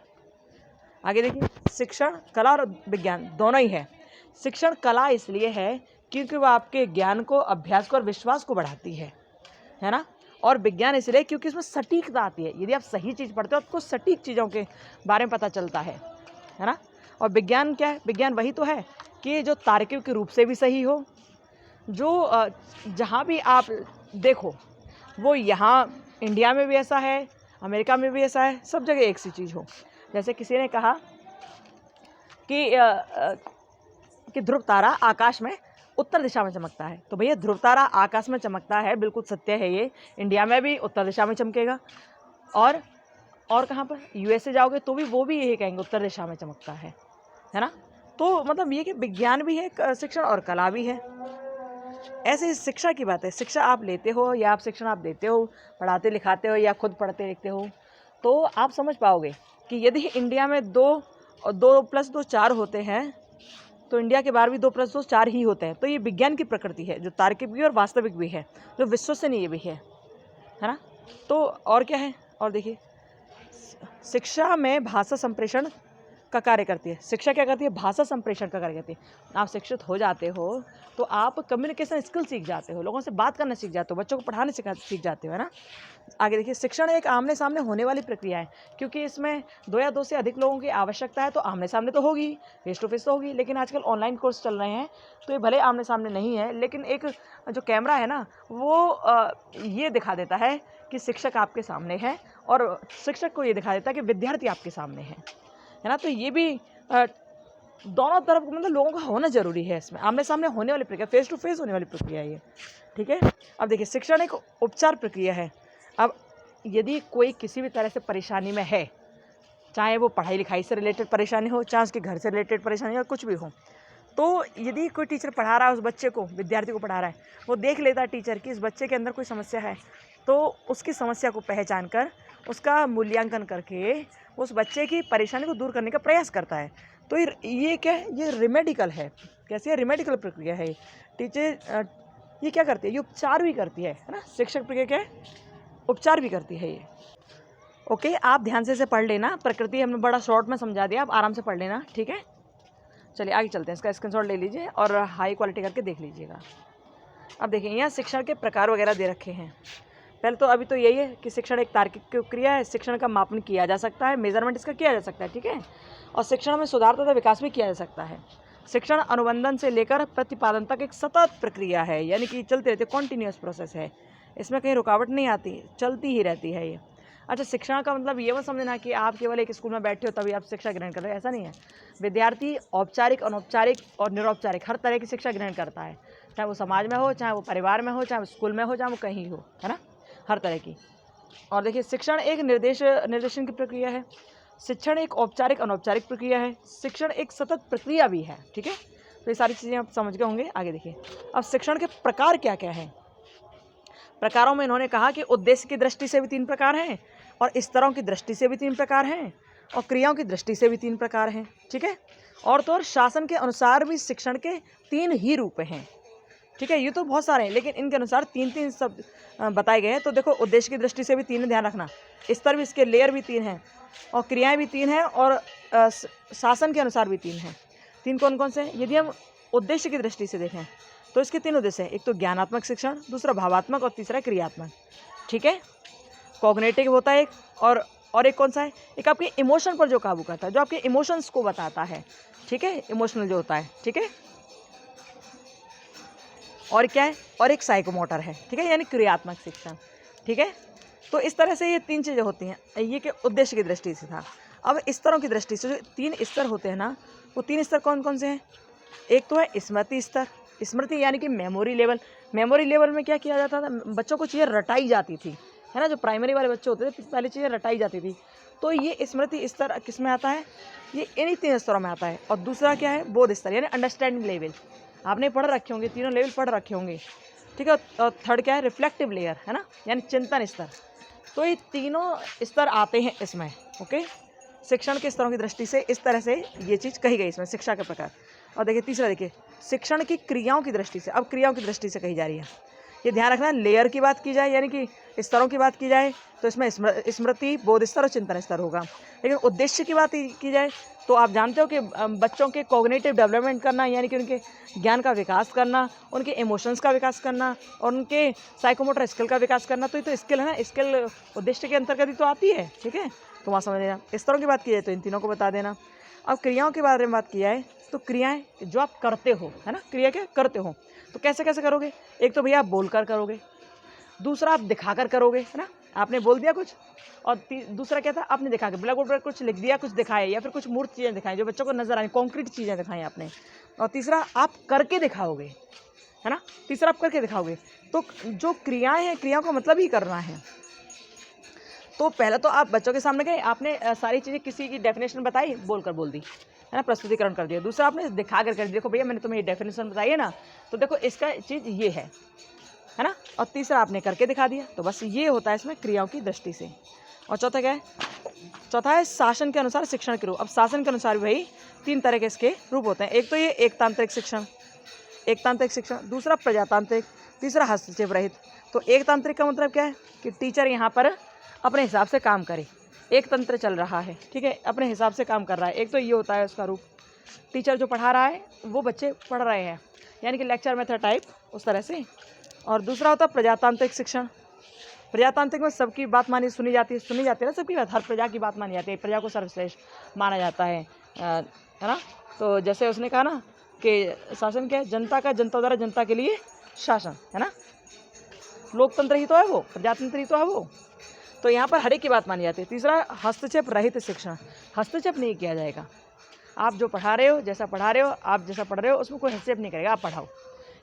आगे देखिए, शिक्षण कला और विज्ञान दोनों ही है। शिक्षण कला इसलिए है क्योंकि वो आपके ज्ञान को, अभ्यास को और विश्वास को बढ़ाती है ना। और विज्ञान इसलिए क्योंकि इसमें सटीकता आती है, यदि आप सही चीज़ पढ़ते हो आपको सटीक चीज़ों के बारे में पता चलता है ना। और विज्ञान क्या है? विज्ञान वही तो है कि जो तार्किक रूप से भी सही हो, जो जहाँ भी आप देखो, वो यहाँ इंडिया में भी ऐसा है, अमेरिका में भी ऐसा है, सब जगह एक सी चीज़ हो। जैसे किसी ने कहा कि ध्रुव तारा आकाश में उत्तर दिशा में चमकता है, तो भैया ध्रुव तारा आकाश में चमकता है, बिल्कुल सत्य है ये, इंडिया में भी उत्तर दिशा में चमकेगा। और कहाँ पर? यूएसए जाओगे तो भी वो भी यही कहेंगे उत्तर दिशा में चमकता है ना। तो मतलब ये कि विज्ञान भी है शिक्षण और कला भी है। ऐसे शिक्षा की बात है, शिक्षा आप लेते हो या आप शिक्षण आप देते हो, पढ़ाते लिखाते हो या खुद पढ़ते लिखते हो, तो आप समझ पाओगे कि यदि इंडिया में 2 और 2 + 2 4 होते हैं, तो इंडिया के बाहर भी 2 + 2 4 ही होते हैं। तो ये विज्ञान की प्रकृति है, जो तार्किक भी और वास्तविक भी है, जो विश्वसनीय भी है ना। तो और क्या है? और देखिए, शिक्षा में भाषा संप्रेषण का कार्य करती है। शिक्षा क्या करती है? भाषा संप्रेषण का कार्य करती है। आप शिक्षित हो जाते हो तो आप कम्युनिकेशन स्किल सीख जाते हो, लोगों से बात करना सीख जाते हो, बच्चों को पढ़ाने सीख जाते हो, है ना। आगे देखिए, शिक्षण एक आमने सामने होने वाली प्रक्रिया है, क्योंकि इसमें 2 या 2 से अधिक लोगों की आवश्यकता है, तो आमने सामने तो होगी, फेस टू फेस तो होगी। लेकिन आजकल ऑनलाइन कोर्स चल रहे हैं, तो ये भले आमने सामने नहीं है, लेकिन एक जो कैमरा है ना, वो ये दिखा देता है कि शिक्षक आपके सामने है, और शिक्षक को ये दिखा देता है कि विद्यार्थी आपके सामने है ना। तो ये भी दोनों तरफ मतलब लोगों का होना जरूरी है, इसमें आमने सामने होने वाली प्रक्रिया, फेस टू फेस होने वाली प्रक्रिया है ये। ठीक है, अब देखिए, शिक्षण एक उपचार प्रक्रिया है। अब यदि कोई किसी भी तरह से परेशानी में है, चाहे वो पढ़ाई लिखाई से रिलेटेड परेशानी हो, चाहे उसके घर से रिलेटेड परेशानी हो, कुछ भी हो, तो यदि कोई टीचर पढ़ा रहा है उस बच्चे को, विद्यार्थी को पढ़ा रहा है, वो देख लेता है टीचर कि इस बच्चे के अंदर कोई समस्या है, तो उसकी समस्या को पहचान कर उसका मूल्यांकन करके उस बच्चे की परेशानी को दूर करने का प्रयास करता है। तो ये क्या है? ये रिमेडिकल है। कैसे? रिमेडिकल प्रक्रिया है। टीचर ये क्या करती है? ये उपचार भी करती है ना। शिक्षक प्रक्रिया क्या है? उपचार भी करती है ये। ओके, आप ध्यान से इसे पढ़ लेना। प्रकृति हमने बड़ा शॉर्ट में समझा दिया, आप आराम से पढ़ लेना। ठीक है, चलिए आगे चलते हैं, इसका स्क्रीनशॉट ले लीजिए और हाई क्वालिटी करके देख लीजिएगा। अब देखिए यहाँ शिक्षण के प्रकार वगैरह दे रखे हैं। पहले तो अभी तो यही है कि शिक्षण एक तार्किक क्रिया है, शिक्षण का मापन किया जा सकता है, मेजरमेंट इसका किया जा सकता है, ठीक है। और शिक्षण में सुधार तथा विकास भी किया जा सकता है। शिक्षण अनुबंधन से लेकर प्रतिपादन तक एक सतत प्रक्रिया है, यानी कि चलती रहती है, कॉन्टीन्यूअस प्रोसेस है, इसमें कहीं रुकावट नहीं आती, चलती ही रहती है ये। अच्छा, शिक्षण का मतलब ये मत समझना कि आप केवल एक स्कूल में बैठे हो तभी आप शिक्षा ग्रहण कर रहे हो, ऐसा नहीं है। विद्यार्थी औपचारिक, अनौपचारिक और निरौपचारिक हर तरह की शिक्षा ग्रहण करता है, चाहे वो समाज में हो, चाहे वो परिवार में हो, चाहे वो स्कूल में हो, चाहे वो कहीं हो, है ना, हर तरह की। और देखिए शिक्षण एक निर्देशन की प्रक्रिया है, शिक्षण एक औपचारिक अनौपचारिक प्रक्रिया है, शिक्षण एक सतत प्रक्रिया भी है, ठीक है। तो ये सारी चीज़ें आप समझ गए होंगे। आगे देखिए अब शिक्षण के प्रकार क्या क्या हैं। प्रकारों में इन्होंने कहा कि उद्देश्य की दृष्टि से भी 3 प्रकार हैं, और स्तरों की दृष्टि से भी 3 प्रकार हैं, और क्रियाओं की दृष्टि से भी 3 प्रकार हैं, ठीक है। और तो और शासन के अनुसार भी शिक्षण के 3 ही रूप हैं, ठीक है। ये तो बहुत सारे हैं लेकिन इनके अनुसार 3 सब बताए गए हैं। तो देखो उद्देश्य की दृष्टि से भी 3 है, ध्यान रखना, स्तर भी इसके लेयर भी 3 हैं, और क्रियाएं भी 3 हैं, और शासन के अनुसार भी 3 हैं। 3 कौन कौन से हैं? यदि हम उद्देश्य की दृष्टि से देखें तो इसके 3 उद्देश्य हैं, एक तो ज्ञानात्मक शिक्षण, दूसरा भावात्मक और तीसरा क्रियात्मक, ठीक है। कॉग्निटिव होता है एक, और एक कौन सा है, एक आपके इमोशन पर जो काबू करता है, जो आपके इमोशंस को बताता है, ठीक है, इमोशनल जो होता है, ठीक है। और क्या है, और एक साइकोमोटर है, ठीक है, यानी क्रियात्मक शिक्षण, ठीक है। तो इस तरह से ये 3 चीज़ें होती हैं, ये कि उद्देश्य की दृष्टि से था। अब स्तरों की दृष्टि से जो 3 स्तर होते हैं ना, वो 3 स्तर कौन कौन से हैं? एक तो है स्मृति स्तर, स्मृति यानी कि मेमोरी लेवल। मेमोरी लेवल में क्या किया जाता था, बच्चों को चीज़ें रटाई जाती थी, है ना, जो प्राइमरी वाले बच्चे होते थे पहले चीज़ें रटाई जाती थी। तो ये स्मृति स्तर किस में आता है, ये इन्हीं 3 स्तरों में आता है। और दूसरा क्या है, बोध स्तर यानी अंडरस्टैंडिंग लेवल, आपने पढ़ रखे होंगे, तीनों लेवल पढ़ रखे होंगे, ठीक है। और थर्ड क्या है, रिफ्लेक्टिव लेयर, है ना, यानी चिंतन स्तर। तो ये तीनों स्तर आते हैं इसमें, ओके। शिक्षण के स्तरों की दृष्टि से इस तरह से ये चीज़ कही गई इसमें, शिक्षा के प्रकार। और देखिए तीसरा, देखिए शिक्षण की क्रियाओं की दृष्टि से, अब क्रियाओं की दृष्टि से कही जा रही है, ये ध्यान रखना, लेयर की बात की जाए यानी कि स्तरों की बात की जाए तो इसमें स्मृति, बोध स्तर और चिंतन स्तर होगा। लेकिन उद्देश्य की बात की जाए तो आप जानते हो कि बच्चों के कॉग्निटिव डेवलपमेंट करना, यानी कि उनके ज्ञान का विकास करना, उनके इमोशंस का विकास करना, और उनके साइकोमोटर स्किल का विकास करना। तो ये तो स्किल है ना, स्किल उद्देश्य के अंतर्गत ही तो आती है, ठीक है। तो वहाँ समझ लेना। स्तरों की बात की जाए तो इन तीनों को बता देना। अब क्रियाओं के बारे में बात की जाए तो क्रियाएं जो आप करते हो, है ना, क्रिया क्या करते हो, तो कैसे कैसे करोगे। एक तो भैया आप बोलकर करोगे, दूसरा आप दिखाकर करोगे, है ना, आपने बोल दिया कुछ, और दूसरा क्या था, आपने दिखा के ब्लैक बोर्ड पर कुछ लिख दिया, कुछ दिखाए, या फिर कुछ मूर्त चीज़ें दिखाई जो बच्चों को नजर आए, कॉन्क्रीट चीज़ें दिखाई आपने। और तीसरा आप करके दिखाओगे, है ना, तीसरा आप करके दिखाओगे। तो जो क्रियाएं हैं, क्रियाओं का मतलब ही करना है। तो पहले तो आप बच्चों के सामने गए, आपने सारी चीज़ें, किसी की डेफिनेशन बताई, बोलकर बोल दी, है ना, प्रस्तुतिकरण कर दिया। दूसरा आपने दिखा कर देखो भैया मैंने तुम्हें ये डेफिनेशन बताई है ना, तो देखो इसका चीज़ ये है ना। और तीसरा आपने करके दिखा दिया। तो बस ये होता है इसमें क्रियाओं की दृष्टि से। और चौथा क्या है, चौथा है शासन के अनुसार शिक्षण के रूप। अब शासन के अनुसार भी भाई 3 तरह के इसके रूप होते हैं। एक तो ये एकतांत्रिक शिक्षण, एकतांत्रिक शिक्षण, दूसरा प्रजातांत्रिक, तीसरा हस्तक्षेप रहित। तो एकतांत्रिक का मतलब क्या है कि टीचर यहाँ पर अपने हिसाब से काम करे, एक तंत्र चल रहा है, ठीक है, अपने हिसाब से काम कर रहा है। एक तो ये होता है उसका रूप, टीचर जो पढ़ा रहा है वो बच्चे पढ़ रहे हैं, यानी कि लेक्चर मेथड टाइप उस तरह से। और दूसरा होता है प्रजातांत्रिक शिक्षण। प्रजातांत्रिक में सबकी बात मानी सुनी जाती है ना, सबकी बात, हर प्रजा की बात मानी जाती है, प्रजा को सर्वश्रेष्ठ माना जाता है ना। तो जैसे उसने कहा ना कि शासन क्या है, जनता का जनता द्वारा जनता के लिए शासन, है ना, लोकतंत्र ही तो है वो, प्रजातंत्र ही तो है वो। तो यहाँ पर हर एक की बात मानी जाती है। तीसरा हस्तक्षेप रहित शिक्षण, हस्तक्षेप नहीं किया जाएगा, आप जो पढ़ा रहे हो, जैसा पढ़ा रहे हो, आप जैसा पढ़ रहे हो उसमें कोई हस्तक्षेप नहीं करेगा, आप पढ़ाओ।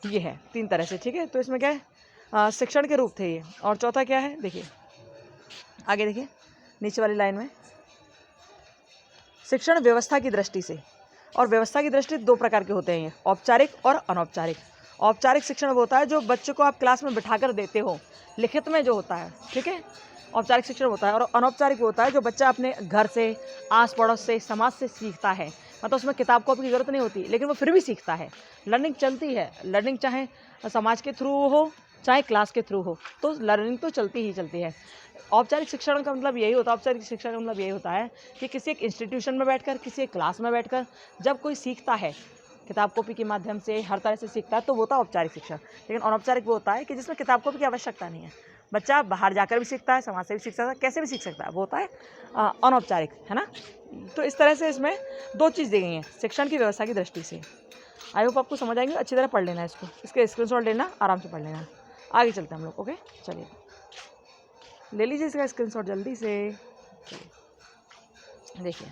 ये है 3 तरह से, ठीक है। तो इसमें क्या है, शिक्षण के रूप थे ये। और चौथा क्या है, देखिए आगे देखिए नीचे वाली लाइन में, शिक्षण व्यवस्था की दृष्टि से। और व्यवस्था की दृष्टि 2 प्रकार के होते हैं ये, औपचारिक और अनौपचारिक। औपचारिक शिक्षण वो होता है जो बच्चों को आप क्लास में बिठाकर देते हो, लिखित में जो होता है, ठीक है, औपचारिक शिक्षण होता है। और अनौपचारिक वो होता है जो बच्चा अपने घर से, आस पड़ोस से, समाज से सीखता है। मतलब उसमें किताब कॉपी की ज़रूरत नहीं होती, लेकिन वो फिर भी सीखता है, लर्निंग चलती है। लर्निंग चाहे समाज के थ्रू हो, चाहे क्लास के थ्रू हो, तो लर्निंग तो चलती ही चलती है। औपचारिक शिक्षण का मतलब यही होता है, औपचारिक शिक्षा का मतलब यही होता है कि किसी एक इंस्टीट्यूशन में बैठकर, किसी एक क्लास में बैठकर जब कोई सीखता है, किताब कॉपी के माध्यम से हर तरह से सीखता है, तो वो होता है औपचारिक शिक्षा। लेकिन अनौपचारिक वो होता है कि जिसमें किताब कॉपी की आवश्यकता नहीं है, बच्चा बाहर जाकर भी सीखता है, समाज से भी सीख सकता है, कैसे भी सीख सकता है, वो होता है अनौपचारिक, है ना। तो इस तरह से इसमें दो चीज़ दी गई हैं शिक्षण की व्यवस्था की दृष्टि से। आई होप आपको समझ आएंगे, अच्छी तरह पढ़ लेना इसको, इसके स्क्रीनशॉट लेना, आराम से पढ़ लेना। आगे चलते हैं हम लोग। ओके, चलिए ले लीजिए इसका स्क्रीनशॉट जल्दी से। देखिए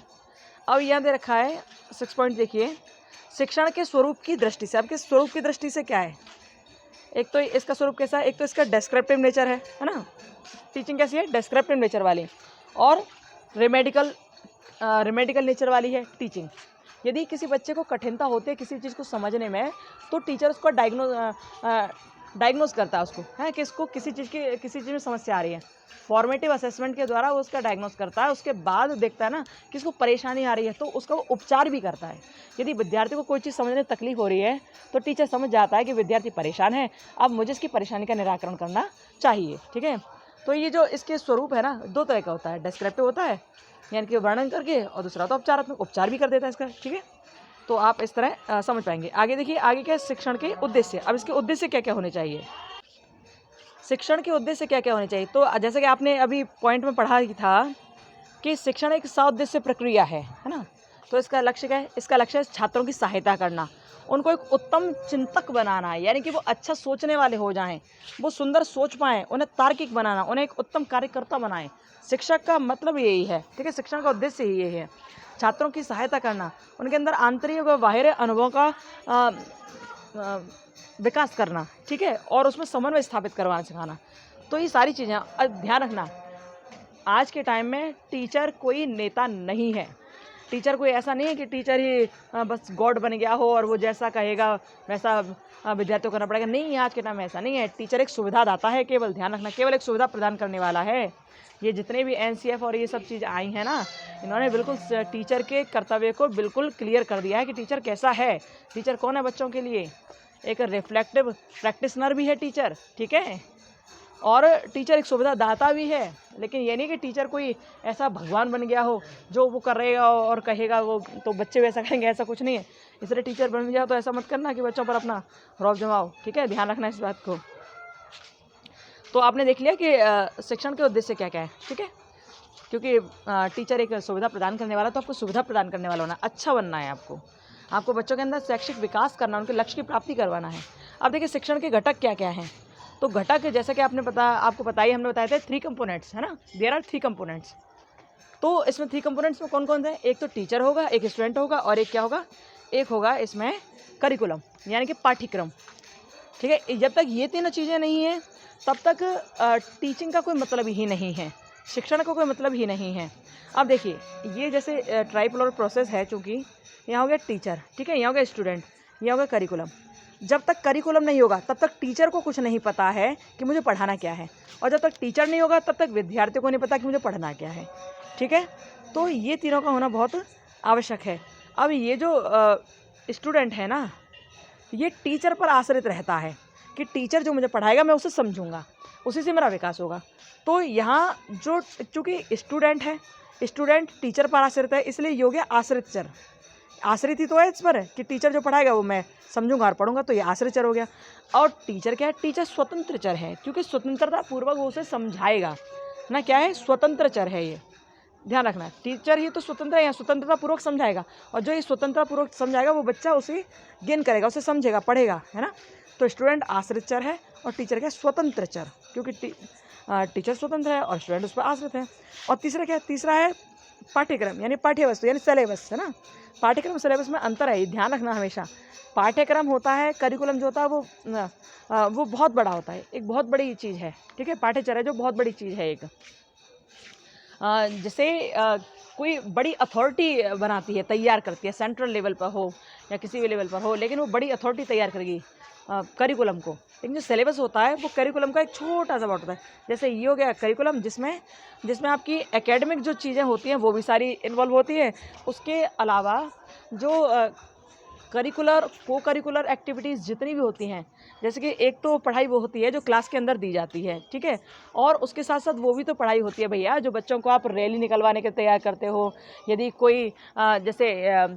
अब यहाँ दे रखा है 6 पॉइंट। देखिए शिक्षण के स्वरूप की दृष्टि से, आपके स्वरूप की दृष्टि से क्या है, एक तो इसका स्वरूप कैसा है, एक तो इसका डेस्क्रिप्टिव नेचर है ना, टीचिंग कैसी है, डेस्क्रिप्टिव नेचर वाली, और रेमेडिकल नेचर वाली है टीचिंग। यदि किसी बच्चे को कठिनता होती है किसी चीज़ को समझने में, तो टीचर उसको डायग्नोज करता है उसको, है कि इसको किसी चीज़ में समस्या आ रही है। फॉर्मेटिव असेसमेंट के द्वारा वो उसका डायग्नोज करता है, उसके बाद देखता है ना कि इसको परेशानी आ रही है, तो उसका वो उपचार भी करता है। यदि विद्यार्थी को कोई चीज़ समझने में तकलीफ हो रही है, तो टीचर समझ जाता है कि विद्यार्थी परेशान है, अब मुझे इसकी परेशानी का निराकरण करना चाहिए। ठीक है, तो ये जो इसके स्वरूप है ना, दो तरह का होता है, डेस्क्रिप्टिव होता है यानी कि वर्णन करके, और दूसरा तो उपचारात्मक, उपचार भी कर देता है इसका। ठीक है, तो आप इस तरह समझ पाएंगे। आगे देखिए, आगे क्या शिक्षण के उद्देश्य। अब इसके उद्देश्य क्या क्या होने चाहिए, शिक्षण के उद्देश्य क्या क्या होने चाहिए। तो जैसे कि आपने अभी पॉइंट में पढ़ा ही था कि शिक्षण एक सउद्देश्य प्रक्रिया है ना। तो इसका लक्ष्य क्या है, इसका लक्ष्य है छात्रों की सहायता करना, उनको एक उत्तम चिंतक बनाना है, यानी कि वो अच्छा सोचने वाले हो जाएं, वो सुंदर सोच पाएँ, उन्हें तार्किक बनाना, उन्हें एक उत्तम कार्यकर्ता बनाएं। शिक्षक का मतलब यही है। ठीक है, शिक्षण का उद्देश्य ही यही है, छात्रों की सहायता करना, उनके अंदर आंतरिक और बाहरी अनुभवों का विकास करना। ठीक है, और उसमें समन्वय स्थापित करवाना सिखाना। तो ये सारी चीज़ें ध्यान रखना, आज के टाइम में टीचर कोई नेता नहीं है, टीचर कोई ऐसा नहीं है कि टीचर ही बस गॉड बन गया हो और वो जैसा कहेगा वैसा विद्यार्थियों को करना पड़ेगा। नहीं, आज के टाइम में ऐसा नहीं है। टीचर एक सुविधा दाता है, केवल ध्यान रखना, केवल एक सुविधा प्रदान करने वाला है। ये जितने भी NCF और ये सब चीज़ आई हैं ना, इन्होंने बिल्कुल टीचर के कर्तव्य को बिल्कुल क्लियर कर दिया है कि टीचर कैसा है, टीचर कौन है बच्चों के लिए। एक रिफ्लेक्टिव प्रैक्टिशनर भी है टीचर, ठीक है, और टीचर एक सुविधा दाता भी है। लेकिन ये नहीं कि टीचर कोई ऐसा भगवान बन गया हो जो वो करेगा और कहेगा वो तो बच्चे वैसा करेंगे, ऐसा कुछ नहीं है। इसलिए टीचर बन जाओ तो ऐसा मत करना कि बच्चों पर अपना रौब जमाओ। ठीक है, ध्यान रखना इस बात को। तो आपने देख लिया कि शिक्षण के उद्देश्य क्या क्या है। ठीक है, क्योंकि टीचर एक सुविधा प्रदान करने वाला, तो आपको सुविधा प्रदान करने वाला होना, अच्छा बनना है आपको बच्चों के अंदर शैक्षिक विकास करना, उनके लक्ष्य की प्राप्ति करवाना है। अब देखिए शिक्षण के घटक क्या क्या हैं। तो घटक जैसा कि आपने आपको बताया, हमने बताया था 3 कंपोनेंट्स, है ना, देयर आर 3 कंपोनेंट्स। तो इसमें 3 कंपोनेंट्स में कौन कौन से हैं, एक तो टीचर होगा, एक स्टूडेंट होगा, और एक क्या होगा, एक होगा इसमें करिकुलम यानी कि पाठ्यक्रम। ठीक है, जब तक ये तीनों चीज़ें नहीं हैं तब तक टीचिंग का कोई मतलब ही नहीं है, शिक्षण का कोई मतलब ही नहीं है। अब देखिए ये जैसे ट्राइपोलर प्रोसेस है, चूँकि यहाँ हो गया टीचर, ठीक है, यहाँ हो गया स्टूडेंट, यहाँ हो गया करिकुलम। जब तक करिकुलम नहीं होगा तब तक टीचर को कुछ नहीं पता है कि मुझे पढ़ाना क्या है, और जब तक टीचर नहीं होगा तब तक विद्यार्थियों को नहीं पता कि मुझे पढ़ना क्या है। ठीक है, तो ये तीनों का होना बहुत आवश्यक है। अब ये जो स्टूडेंट है ना, ये टीचर पर आश्रित रहता है कि टीचर जो मुझे पढ़ाएगा मैं उसे समझूंगा, उसी से मेरा विकास होगा। तो यहाँ जो चूँकि स्टूडेंट है, स्टूडेंट टीचर पर आश्रित है, इसलिए ये हो गया आश्रित चर। आश्रित ही तो है इस पर कि टीचर जो पढ़ाएगा वो मैं समझूंगा और पढ़ूंगा, तो ये आश्रित चर हो गया। और टीचर क्या है, टीचर स्वतंत्र चर है, क्योंकि स्वतंत्रता पूर्वक वो उसे समझाएगा ना। क्या है, स्वतंत्र चर है, ये ध्यान रखना। टीचर ही तो स्वतंत्र है, यहाँ स्वतंत्रता पूर्वक समझाएगा, और जो ये स्वतंत्रता पूर्वक समझाएगा वो बच्चा उसे गेन करेगा, उसे समझेगा, पढ़ेगा, है ना। तो स्टूडेंट आश्रित चर है और टीचर क्या है, स्वतंत्र चर, क्योंकि टीचर स्वतंत्र है और स्टूडेंट उस पर आश्रित है। और तीसरा क्या है, तीसरा है पाठ्यक्रम यानी पाठ्यवस्तु यानी सिलेबस, है ना। पाठ्यक्रम सिलेबस में अंतर है, ये ध्यान रखना हमेशा। पाठ्यक्रम होता है, करिकुलम जो होता है वो बहुत बड़ा होता है, एक बहुत बड़ी चीज़ है। ठीक है, पाठ्यचर्या जो बहुत बड़ी चीज़ है एक, जैसे कोई बड़ी अथॉरिटी बनाती है, तैयार करती है, सेंट्रल लेवल पर हो या किसी भी लेवल पर हो, लेकिन वो बड़ी अथॉरिटी तैयार करेगी करिकुलम को। लेकिन जो सिलेबस होता है वो करिकुलम का एक छोटा सा पार्ट होता है। जैसे ये हो गया करिकुलम, जिसमें आपकी एकेडमिक जो चीज़ें होती हैं वो भी सारी इन्वॉल्व होती है। उसके अलावा जो करिकुलर को करिकुलर एक्टिविटीज़ जितनी भी होती हैं, जैसे कि एक तो पढ़ाई वो होती है जो क्लास के अंदर दी जाती है, ठीक है, और उसके साथ साथ वो भी तो पढ़ाई होती है भैया जो बच्चों को आप रैली निकलवाने के तैयार करते हो। यदि कोई जैसे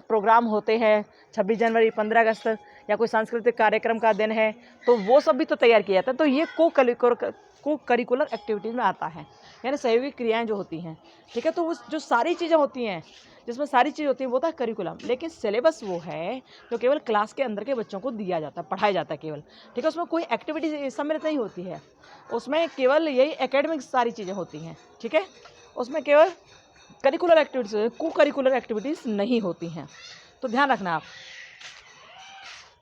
प्रोग्राम होते हैं 26 जनवरी, 15 अगस्त या कोई सांस्कृतिक कार्यक्रम का दिन है, तो वो सब भी तो तैयार किया जाता है। तो ये को करिकुलर एक्टिविटीज़ में आता है, यानी सहयोगी क्रियाएँ जो होती हैं, ठीक है। तो वो जो सारी चीज़ें होती हैं, जिसमें सारी चीज़ होती है, वो होता है करिकुलम। लेकिन सिलेबस वो है जो केवल क्लास के अंदर के बच्चों को दिया जाता है, पढ़ाया जाता है केवल, ठीक है। उसमें कोई एक्टिविटी सम्मिलित नहीं होती है, उसमें केवल यही एकेडमिक सारी चीज़ें होती हैं, ठीक है। उसमें केवल करिकुलर एक्टिविटीज़, को करिकुलर एक्टिविटीज़ नहीं होती हैं, तो ध्यान रखना आप।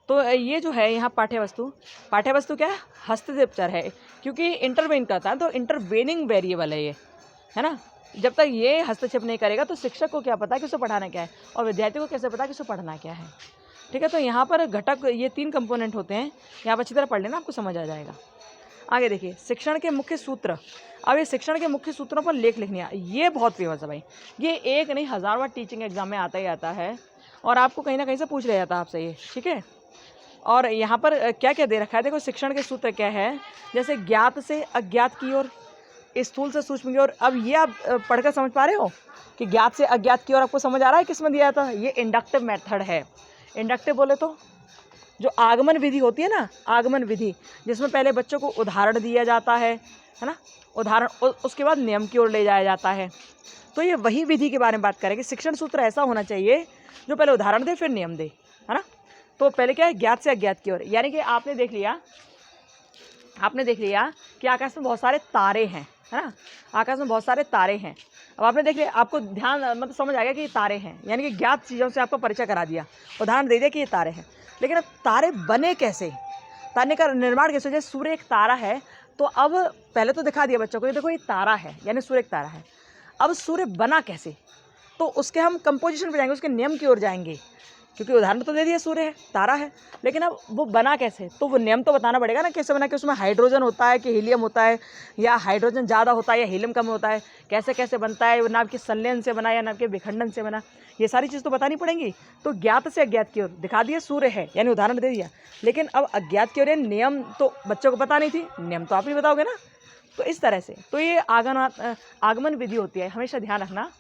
तो ये जो है यहाँ पाठ्यवस्तु क्या है, हस्तक्षेपचर है, क्योंकि इंटरवेन करता है, तो इंटरवेनिंग वेरिएबल है ये, है ना। जब तक ये हस्तक्षेप नहीं करेगा तो शिक्षक को क्या पता कि उसे पढ़ाना क्या है, और विद्यार्थी को कैसे पता कि उसे पढ़ना क्या है, ठीक है। तो यहाँ पर घटक ये 3 कंपोनेंट होते हैं, यहाँ पर अच्छी तरह पढ़ लेना, आपको समझ आ जाएगा। आगे देखिए, शिक्षण के मुख्य सूत्र। अब ये शिक्षण के मुख्य सूत्रों पर लेख लिखनी है, ये बहुत फेमस है भाई, ये एक नहीं 1000 बार टीचिंग एग्जाम में आता ही आता है, और आपको कहीं ना कहीं से पूछ लिया जाता है आपसे ये, ठीक है। और यहाँ पर क्या क्या दे रखा है, देखो शिक्षण के सूत्र क्या है, जैसे ज्ञात से अज्ञात की ओर, स्थूल से सूक्ष्म की ओर। अब ये आप पढ़कर समझ पा रहे हो कि ज्ञात से अज्ञात की ओर आपको समझ आ रहा है किस में दिया था, ये इंडक्टिव मेथड है। इंडक्टिव बोले तो जो आगमन विधि होती है ना, आगमन विधि, जिसमें पहले बच्चों को उदाहरण दिया जाता है ना, उदाहरण, उसके बाद नियम की ओर ले जाया जाता है। तो ये वही विधि के बारे में बात करें कि शिक्षण सूत्र ऐसा होना चाहिए जो पहले उदाहरण दे फिर नियम दे, है ना। तो पहले क्या है, ज्ञात से अज्ञात की ओर, यानी कि आपने देख लिया कि आकाश में बहुत सारे तारे हैं, है ना, आकाश में बहुत सारे तारे हैं। अब आपने देख लिया, आपको ध्यान मतलब समझ आ गया कि ये तारे हैं, यानी कि ज्ञात चीज़ों से आपको परिचय करा दिया, उदाहरण दे दिया कि ये तारे हैं। लेकिन अब तारे बने कैसे, तारे का निर्माण कैसे, जैसे सूर्य एक तारा है, तो अब पहले तो दिखा दिया बच्चों को, ये देखो ये तारा है, यानी सूर्य एक तारा है। अब सूर्य बना कैसे, तो उसके हम कंपोजिशन पर जाएंगे, उसके नियम की ओर जाएंगे, क्योंकि उदाहरण तो दे दिया सूर्य है, तारा है, लेकिन अब वो बना कैसे, तो वो नियम तो बताना पड़ेगा ना, कैसे बना, कि उसमें हाइड्रोजन होता है कि हीलियम होता है, या हाइड्रोजन ज़्यादा होता है या हीलियम कम होता है, कैसे कैसे बनता है, नाभ के संलयन से बना या नाभ के विखंडन से बना, ये सारी चीज़ तो बतानी पड़ेंगी। तो ज्ञात से अज्ञात की ओर दिखा दिया सूर्य है, यानी उदाहरण दे दिया, लेकिन अब अज्ञात की ओर नियम तो बच्चों को पता नहीं थी, नियम तो आप ही बताओगे ना। तो इस तरह से तो ये आगमन विधि होती है, हमेशा ध्यान रखना।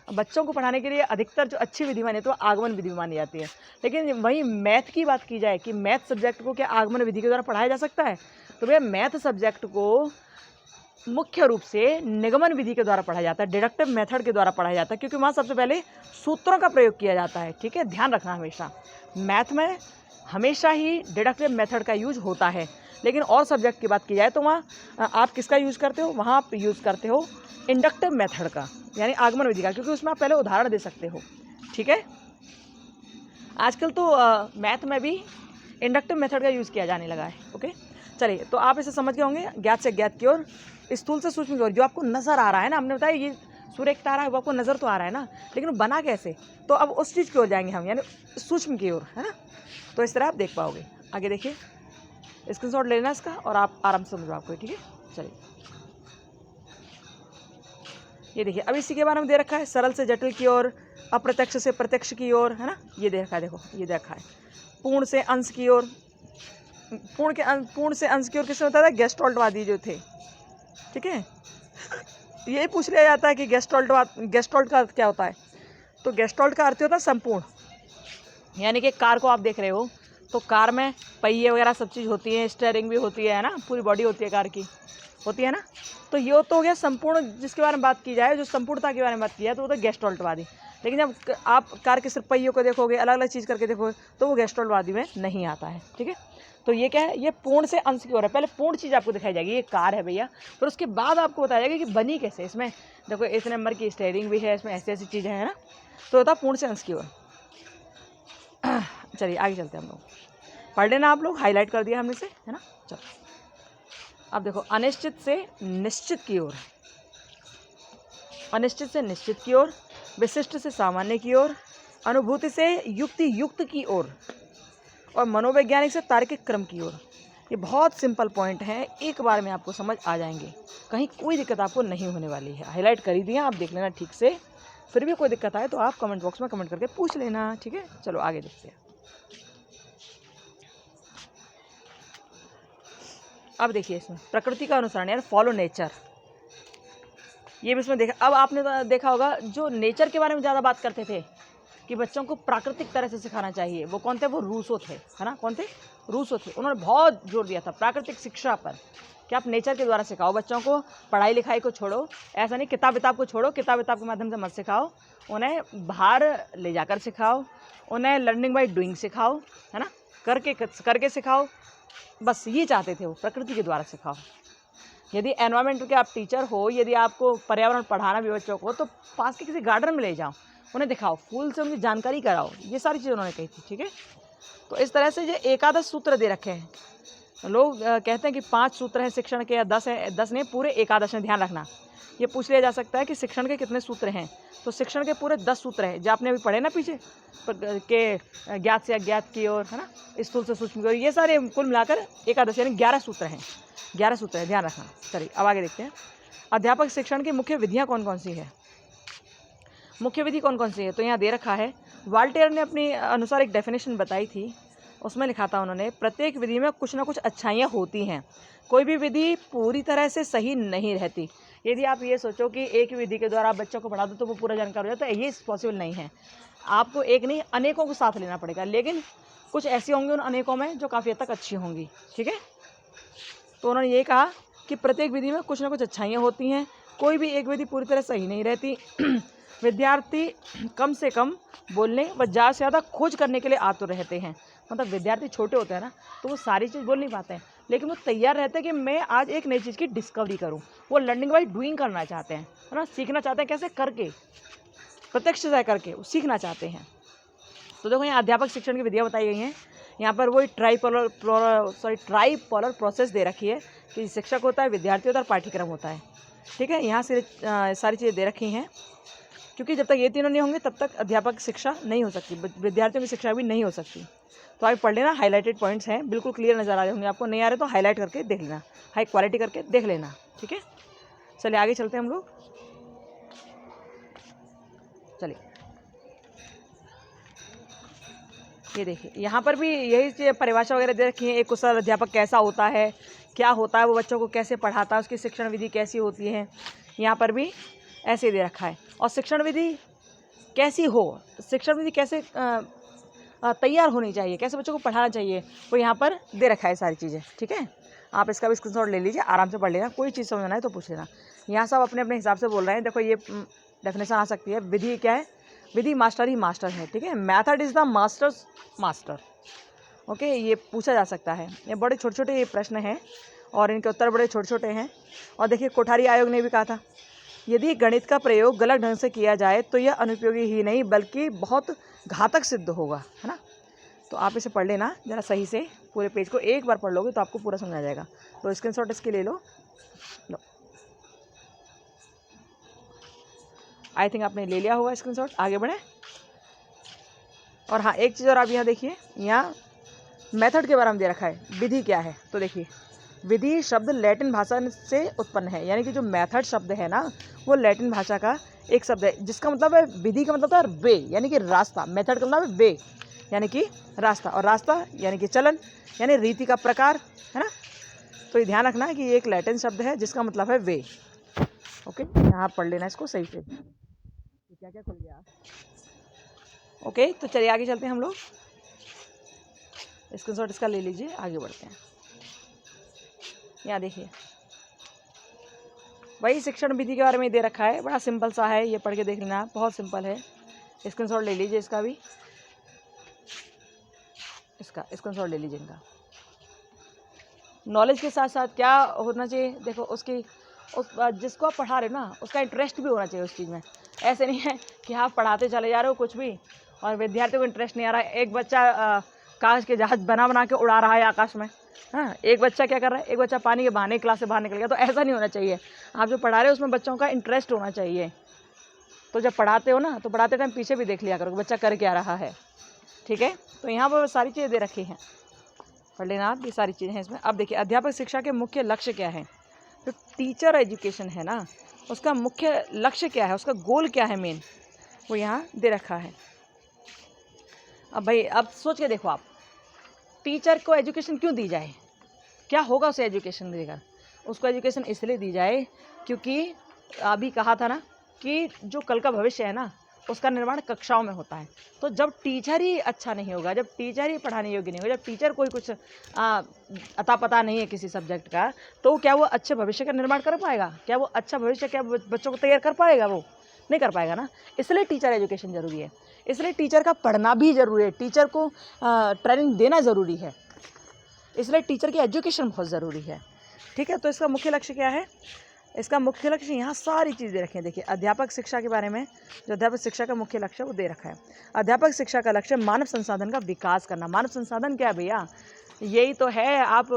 बच्चों को पढ़ाने के लिए अधिकतर जो अच्छी विधि मानी तो आगमन विधि मानी जाती है। लेकिन वहीं मैथ की बात की जाए कि मैथ सब्जेक्ट को क्या आगमन विधि के द्वारा पढ़ाया जा सकता है, तो भैया मैथ सब्जेक्ट को मुख्य रूप से निगमन विधि के द्वारा पढ़ाया जाता है, डिडक्टिव मेथड के द्वारा पढ़ाया जाता है, क्योंकि वहाँ सबसे पहले सूत्रों का प्रयोग किया जाता है, ठीक है। ध्यान रखना, हमेशा मैथ में हमेशा ही डिडक्टिव मेथड का यूज होता है। लेकिन और सब्जेक्ट की बात की जाए तो वहाँ आप किसका यूज़ करते हो, वहाँ आप यूज़ करते हो इंडक्टिव मेथड का, यानी आगमन विधि का, क्योंकि उसमें आप पहले उदाहरण दे सकते हो, ठीक है। आजकल तो मैथ में भी इंडक्टिव मेथड का यूज़ किया जाने लगा है, ओके। चलिए, तो आप इसे समझ गए होंगे, ज्ञात से अज्ञात की ओर, स्थूल से सूक्ष्म की ओर, जो आपको नज़र आ रहा है ना, हमने बताया ये सूर्य एक तारा है, वो आपको नज़र तो आ रहा है ना, लेकिन बना कैसे, तो अब उस चीज़ की ओर जाएंगे हम, यानी सूक्ष्म की ओर, है ना। तो इस तरह आप देख पाओगे। आगे देखिए, स्क्रीनशॉट लेना इसका और आप आराम से समझो आपको, ठीक है। चलिए, ये देखिए, अब इसी के बारे में दे रखा है, सरल से जटिल की ओर, अप्रत्यक्ष से प्रत्यक्ष की ओर, है ना, ये दे रखा है, देखो ये दे रखा है, पूर्ण से अंश की ओर, पूर्ण से अंश की ओर किसने बताया था, गेस्टोल्टवादी जो थे, ठीक है। ये पूछ लिया जाता है कि गेस्टोल्ट का अर्थ क्या होता है, तो गेस्टोल्ट का अर्थ होता है संपूर्ण, यानी कि कार को आप देख रहे हो तो कार में पहिए वगैरह सब चीज़ होती है, स्टीयरिंग भी होती है ना, पूरी बॉडी होती है कार की, होती है ना। तो ये तो हो गया संपूर्ण, जिसके बारे में बात की जाए, जो संपूर्णता के बारे में बात की जाए, तो वो तो गेस्टोल्टवादी। लेकिन जब आप कार के सिर्फ पहियों को देखोगे, अलग अलग चीज़ करके देखोगे, तो वो गेस्टोल्टवादी में नहीं आता है, ठीक है। तो ये क्या है, ये पूर्ण से अंश की ओर है, पहले पूर्ण चीज़ आपको दिखाई जाएगी, ये कार है भैया, फिर उसके बाद आपको बताया जाएगा कि बनी कैसे, इसमें देखो इस नंबर की स्टीयरिंग भी है, इसमें ऐसी ऐसी चीज़ें हैं ना, तो होता पूर्ण से अंश की ओर। चलिए आगे चलते हैं हम लोग, पढ़ लेना आप लोग, हाईलाइट कर दिया हमने से, है ना। चलो, अब देखो, अनिश्चित से निश्चित की ओर, अनिश्चित से निश्चित की ओर, विशिष्ट से सामान्य की ओर, अनुभूति से युक्ति युक्त की ओर, और मनोवैज्ञानिक से तार्किक क्रम की ओर। ये बहुत सिंपल पॉइंट हैं, एक बार में आपको समझ आ जाएंगे, कहीं कोई दिक्कत आपको नहीं होने वाली है। हाईलाइट कर ही दिया, आप देख लेना ठीक से, फिर भी कोई दिक्कत आए तो आप कमेंट बॉक्स में कमेंट करके पूछ लेना, ठीक है। चलो आगे देखते हैं। अब देखिए इसमें प्रकृति का अनुसरण यार फॉलो नेचर, ये भी इसमें देखा। अब आपने देखा होगा जो नेचर के बारे में ज़्यादा बात करते थे कि बच्चों को प्राकृतिक तरह से सिखाना चाहिए, वो कौन थे? वो रूसो थे, है ना? कौन थे? रूसो थे। उन्होंने बहुत जोर दिया था प्राकृतिक शिक्षा पर कि आप नेचर के द्वारा सिखाओ बच्चों को, पढ़ाई लिखाई को छोड़ो, ऐसा नहीं किताब विताब को छोड़ो, किताब विताब के माध्यम से मत सिखाओ, उन्हें बाहर ले जाकर सिखाओ, उन्हें लर्निंग बाय डूइंग सिखाओ, है ना? करके सिखाओ, बस ये चाहते थे वो, प्रकृति के द्वारा सिखाओ। यदि एनवायरमेंट के आप टीचर हो, यदि आपको पर्यावरण पढ़ाना भी बच्चों को, तो पास के किसी गार्डन में ले जाओ, उन्हें दिखाओ, फूल से उनकी जानकारी कराओ, ये सारी चीज़ें उन्होंने कही थी, ठीक है। तो इस तरह से जो एकादश सूत्र दे रखे हैं, लोग कहते हैं कि 5 सूत्र हैं शिक्षण के या 10 है, 10 नहीं, पूरे एकादश हैं। ध्यान रखना, ये पूछ लिया जा सकता है कि शिक्षण के कितने सूत्र हैं, तो शिक्षण के पूरे 10 सूत्र हैं, जो आपने अभी पढ़े ना पीछे के ज्ञात से अज्ञात की ओर, है ना, स्थूल से सूक्ष्म की ओर, ये सारे कुल मिलाकर एकादश यानी 11 सूत्र हैं, 11 सूत्र है, ध्यान रखना। चलिए अब आगे देखते हैं, अध्यापक शिक्षण की मुख्य विधियाँ कौन कौन सी है, मुख्य विधि कौन कौन सी है। तो यहाँ दे रखा है, वाल्टेयर ने अपने अनुसार एक डेफिनेशन बताई थी, उसमें लिखा था उन्होंने, प्रत्येक विधि में कुछ ना कुछ अच्छाइयाँ होती हैं, कोई भी विधि पूरी तरह से सही नहीं रहती। यदि आप ये सोचो कि एक ही विधि के द्वारा आप बच्चों को पढ़ा दो तो वो पूरा जानकार हो जाता है, ये पॉसिबल नहीं है। आपको एक नहीं अनेकों को साथ लेना पड़ेगा, लेकिन कुछ ऐसी होंगी उन अनेकों में जो काफ़ी हद तक अच्छी होंगी, ठीक है। तो उन्होंने ये कहा कि प्रत्येक विधि में कुछ ना कुछ अच्छाइयाँ होती हैं, कोई भी एक विधि पूरी तरह सही नहीं रहती। विद्यार्थी कम से कम बोलने व ज़्यादा से ज़्यादा खोज करने के लिए आतुर रहते हैं। मतलब विद्यार्थी छोटे होते हैं ना, तो वो सारी चीज़ बोल नहीं पाते हैं, लेकिन वो तैयार रहते हैं कि मैं आज एक नई चीज़ की डिस्कवरी करूं। वो लर्निंग बाय डूइंग करना चाहते हैं, है ना, सीखना चाहते हैं, कैसे? करके, प्रत्यक्ष से करके वो सीखना चाहते हैं। तो देखो यहाँ अध्यापक शिक्षण की विधियाँ बताई गई हैं। यहाँ पर वही ट्राईपोलर प्रोसेस दे रखी है कि शिक्षक होता है, विद्यार्थी होता है, पाठ्यक्रम होता है, ठीक है। यहाँ से सारी चीज़ें दे रखी हैं, क्योंकि जब तक ये तीनों नहीं होंगे तब तक अध्यापक शिक्षा नहीं हो सकती, विद्यार्थियों की शिक्षा भी नहीं हो सकती। तो आप पढ़ लेना, हाईलाइटेड पॉइंट्स हैं, बिल्कुल क्लियर नज़र आ रहे होंगे आपको, नहीं आ रहे तो हाईलाइट करके देख लेना, हाई क्वालिटी करके देख लेना, ठीक है। चलिए आगे चलते हैं हम लोग। चलिए ये देखिए, यहाँ पर भी यही परिभाषा वगैरह दे रखी है, एक कुशल अध्यापक कैसा होता है, क्या होता है, वो बच्चों को कैसे पढ़ाता है, उसकी शिक्षण विधि कैसी होती है, यहाँ पर भी ऐसे दे रखा है। और शिक्षण विधि कैसी हो, शिक्षण विधि कैसे तैयार होनी चाहिए, कैसे बच्चों को पढ़ाना चाहिए, वो यहाँ पर दे रखा है सारी चीज़ें, ठीक है। आप इसका भी स्क्रीनशॉट ले लीजिए, आराम से पढ़ लेना, कोई चीज़ समझना है तो पूछ लेना। यहाँ सब अपने अपने हिसाब से बोल रहे हैं। देखो ये डेफिनेशन आ सकती है, विधि क्या है, विधि मास्टर ही मास्टर है, ठीक है। Method is the masters master, okay, ये पूछा जा सकता है। ये बड़े छोटे छोटे ये प्रश्न हैं और इनके उत्तर बड़े छोटे छोटे हैं। और देखिए कोठारी आयोग ने भी कहा था, यदि गणित का प्रयोग गलत ढंग से किया जाए तो यह अनुपयोगी ही नहीं बल्कि बहुत घातक सिद्ध होगा, है ना। तो आप इसे पढ़ लेना ज़रा सही से, पूरे पेज को एक बार पढ़ लोगे तो आपको पूरा समझ आ जाएगा। तो स्क्रीनशॉट इसके ले लो। आई थिंक आपने ले लिया होगा स्क्रीनशॉट, आगे बढ़े। और हाँ, एक चीज़ और आप यहाँ देखिए, यहाँ मेथड के बारे में दे रखा है, विधि क्या है। तो देखिए, विधि शब्द लैटिन भाषा से उत्पन्न है, यानी कि जो मेथड शब्द है ना, वो लैटिन भाषा का एक शब्द है, जिसका मतलब है, विधि का मतलब है वे, यानी कि रास्ता। मेथड का मतलब है वे, यानी कि रास्ता, और रास्ता यानी कि चलन, यानी रीति का प्रकार, है ना। तो ये ध्यान रखना है कि ये एक लैटिन शब्द है जिसका मतलब है वे, ओके। यहाँ पढ़ लेना इसको सही से, क्या क्या खुल गया, ओके। तो चलिए आगे चलते हैं हम लोग, स्क्रीनशॉट इसका ले लीजिए, आगे बढ़ते हैं। यहाँ देखिए, वही शिक्षण विधि के बारे में दे रखा है, बड़ा सिंपल सा है, ये पढ़ के देख लेना, बहुत सिंपल है। स्क्रीनशॉट ले लीजिए इसका भी, इसका स्क्रीनशॉट ले लीजिए इनका। नॉलेज के साथ साथ क्या होना चाहिए, देखो उसकी जिसको आप पढ़ा रहे हो ना, उसका इंटरेस्ट भी होना चाहिए उस चीज़ में। ऐसे नहीं है कि आप पढ़ाते चले जा रहे हो कुछ भी और विद्यार्थियों को इंटरेस्ट नहीं आ रहा है। एक बच्चा कागज़ के जहाज बना के उड़ा रहा है आकाश में, हाँ, एक बच्चा क्या कर रहा है, एक बच्चा पानी के बहाने क्लास से बाहर निकल गया। तो ऐसा नहीं होना चाहिए। आप जो पढ़ा रहे हो उसमें बच्चों का इंटरेस्ट होना चाहिए। तो जब पढ़ाते हो ना, तो पढ़ाते टाइम पीछे भी देख लिया करो बच्चा कर क्या रहा है, ठीक है। तो यहाँ पर सारी चीज़ें दे रखी हैं, पढ़ लेना आप, ये सारी चीज़ें हैं इसमें। अब देखिए, अध्यापक शिक्षा के मुख्य लक्ष्य क्या है। जो टीचर एजुकेशन है ना, उसका मुख्य लक्ष्य क्या है, उसका गोल क्या है मेन, वो यहाँ दे रखा है। अब भाई अब सोच के देखो आप, टीचर को एजुकेशन क्यों दी जाए, क्या होगा उसे एजुकेशन देकर? उसको एजुकेशन इसलिए दी जाए क्योंकि अभी कहा था ना कि जो कल का भविष्य है ना, उसका निर्माण कक्षाओं में होता है। तो जब टीचर ही अच्छा नहीं होगा, जब टीचर ही पढ़ाने योग्य नहीं होगा, जब टीचर कोई कुछ अता पता नहीं है किसी सब्जेक्ट का, तो क्या वो अच्छे भविष्य का निर्माण कर पाएगा? क्या वो अच्छा भविष्य क्या बच्चों को तैयार कर पाएगा? वो नहीं कर पाएगा ना। इसलिए टीचर एजुकेशन ज़रूरी है, इसलिए टीचर का पढ़ना भी ज़रूरी है, टीचर को ट्रेनिंग देना ज़रूरी है, इसलिए टीचर की एजुकेशन बहुत ज़रूरी है। ठीक है, तो इसका मुख्य लक्ष्य क्या है? इसका मुख्य लक्ष्य यहाँ सारी चीज़ दे रखी हैं। देखिए, अध्यापक शिक्षा के बारे में जो अध्यापक शिक्षा का मुख्य लक्ष्य है वो दे रखा है। अध्यापक शिक्षा का लक्ष्य मानव संसाधन का विकास करना। मानव संसाधन क्या है भैया? यही तो है, आप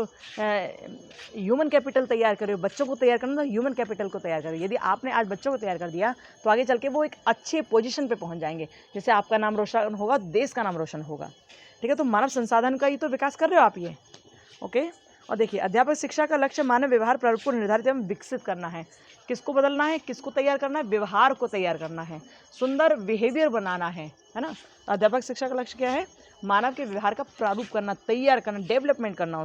ह्यूमन कैपिटल तैयार करो, बच्चों को तैयार करना, तो ह्यूमन कैपिटल को तैयार करो। यदि आपने आज बच्चों को तैयार कर दिया तो आगे चल के वो एक अच्छे पोजीशन पे पहुंच जाएंगे। जैसे आपका नाम रोशन होगा, देश का नाम रोशन होगा। ठीक है, तो मानव संसाधन का ही तो विकास कर रहे हो आप ये। ओके, और देखिए, अध्यापक शिक्षा का लक्ष्य मानव व्यवहार प्रारूप को निर्धारित एवं विकसित करना है। किसको बदलना है? किसको तैयार करना है? व्यवहार को तैयार करना है, सुंदर बिहेवियर बनाना है ना। अध्यापक शिक्षा का लक्ष्य क्या है? मानव के व्यवहार का प्रारूप करना, तैयार करना, डेवलपमेंट करना,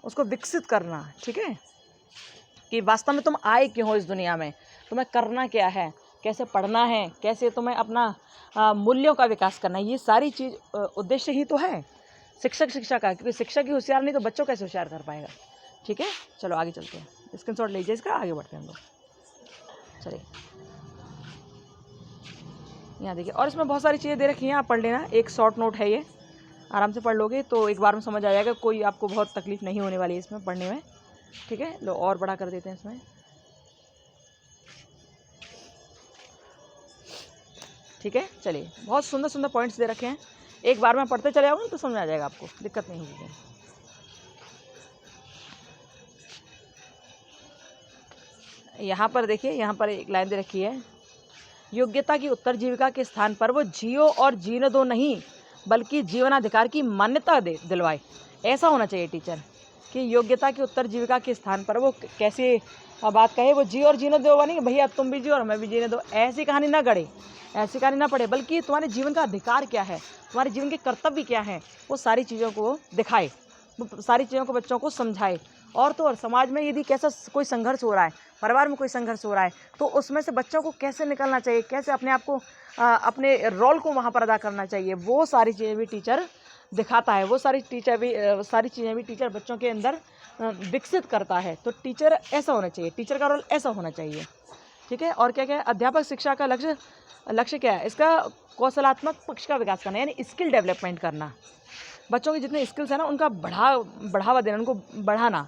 उसको विकसित करना। ठीक है, कि वास्तव में तुम आए क्यों हो इस दुनिया में, तुम्हें करना क्या है, कैसे पढ़ना है, कैसे तुम्हें अपना मूल्यों का विकास करना है। ये सारी चीज़ उद्देश्य ही तो है शिक्षा का, क्योंकि शिक्षक ही होशियार नहीं तो बच्चों कैसे होशियार कर पाएगा। ठीक है, चलो आगे चलते हैं, स्क्रीनशॉट लीजिए इसका, आगे बढ़ते हैं हम लोग। चलिए, यहाँ देखिए, और इसमें बहुत सारी चीज़ें दे रखी हैं, आप पढ़ लेना। एक शॉर्ट नोट है, ये आराम से पढ़ लोगे तो एक बार में समझ आ जाएगा, कोई आपको बहुत तकलीफ नहीं होने वाली है इसमें पढ़ने में। ठीक है, लो और बड़ा कर देते हैं इसमें। ठीक है, चलिए, बहुत सुंदर सुंदर पॉइंट्स दे रखे हैं, एक बार में पढ़ते चले जाओगे तो समझ आ जाएगा, आपको दिक्कत नहीं होगी। यहाँ पर देखिए, यहाँ पर एक लाइन दे रखी है, योग्यता की उत्तरजीविका के स्थान पर वो जियो और जीने दो नहीं, बल्कि जीवनाधिकार की मान्यता दिलवाए। ऐसा होना चाहिए टीचर, कि योग्यता की उत्तरजीविका के स्थान पर वो कैसे बात कहे, वो जियो और जीने दो नहीं, भैया तुम भी जियो और मैं भी जीने दो, ऐसी कहानी ना गढ़े, ऐसी कहानी ना पढ़े, बल्कि तुम्हारे जीवन का अधिकार क्या है, तुम्हारे जीवन के कर्तव्य क्या हैं, वो सारी चीज़ों को दिखाए, वो सारी चीज़ों को बच्चों को समझाए। और तो और समाज में यदि कैसा कोई संघर्ष हो रहा है, परिवार में कोई संघर्ष हो रहा है, तो उसमें से बच्चों को कैसे निकलना चाहिए, कैसे अपने आप को अपने रोल को वहाँ पर अदा करना चाहिए, वो सारी चीज़ें भी टीचर दिखाता है, वो सारी चीज़ें भी टीचर बच्चों के अंदर विकसित करता है। तो टीचर ऐसा होना चाहिए, टीचर का रोल ऐसा होना चाहिए। ठीक है, और क्या क्या है? अध्यापक शिक्षा का लक्ष्य क्या है? इसका कौशलात्मक पक्ष का विकास करना, यानी स्किल डेवलपमेंट करना। बच्चों के जितने स्किल्स हैं ना, उनका बढ़ावा देना, उनको बढ़ाना,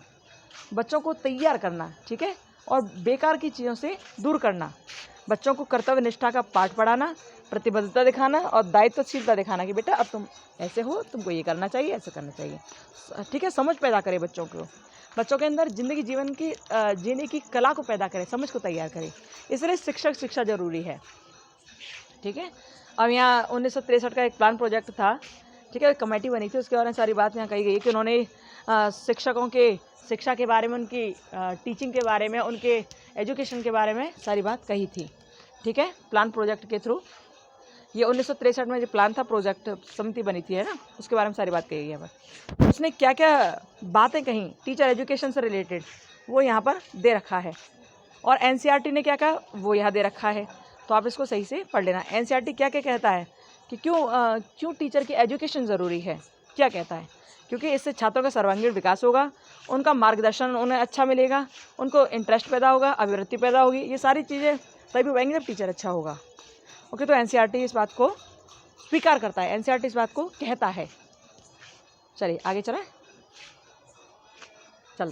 बच्चों को तैयार करना। ठीक है, और बेकार की चीज़ों से दूर करना, बच्चों को कर्तव्य निष्ठा का पाठ पढ़ाना, प्रतिबद्धता दिखाना और दायित्वशीलता दिखाना, कि बेटा अब तुम ऐसे हो, तुमको ये करना चाहिए, ऐसे करना चाहिए। ठीक है, समझ पैदा करे बच्चों को, बच्चों के अंदर ज़िंदगी जीवन की जीने की कला को पैदा करे, समझ को तैयार करे। इसलिए शिक्षा ज़रूरी है। ठीक है, अब यहाँ 1963 का एक प्लान प्रोजेक्ट था। ठीक है, कमेटी बनी थी, उसके बारे में सारी बात यहाँ कही गई कि उन्होंने शिक्षकों के शिक्षा के बारे में, उनकी टीचिंग के बारे में, उनके एजुकेशन के बारे में सारी बात कही थी। ठीक है, प्लान प्रोजेक्ट के थ्रू ये 1963 में जो प्लान था, प्रोजेक्ट समिति बनी थी, है ना, उसके बारे में सारी बात कही गई है। पर उसने क्या क्या बातें कहीं टीचर एजुकेशन से रिलेटेड, वो यहाँ पर दे रखा है। और एनसीईआरटी ने क्या कहा, वो यहाँ दे रखा है, तो आप इसको सही से पढ़ लेना। एनसीईआरटी क्या क्या कहता है कि क्यों टीचर की एजुकेशन ज़रूरी है, क्या कहता है? क्योंकि इससे छात्रों का सर्वांगीण विकास होगा, उनका मार्गदर्शन उन्हें अच्छा मिलेगा, उनको इंटरेस्ट पैदा होगा, अभिवृत्ति पैदा होगी, ये सारी चीज़ें तभी होंगी जब टीचर अच्छा होगा। ओके, तो एनसीईआरटी इस बात को स्वीकार करता है, एनसीईआरटी इस बात को कहता है। चलिए आगे चलते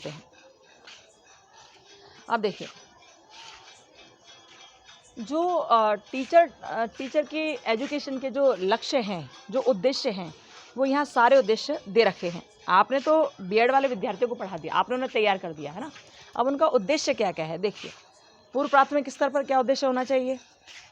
हैं। अब देखिए, जो टीचर के एजुकेशन के जो लक्ष्य हैं, जो उद्देश्य हैं, वो यहाँ सारे उद्देश्य दे रखे हैं। आपने तो बीएड वाले विद्यार्थियों को पढ़ा दिया, आपने उन्हें तैयार कर दिया, है ना। अब उनका उद्देश्य क्या क्या है देखिए। पूर्व प्राथमिक स्तर पर क्या उद्देश्य होना चाहिए,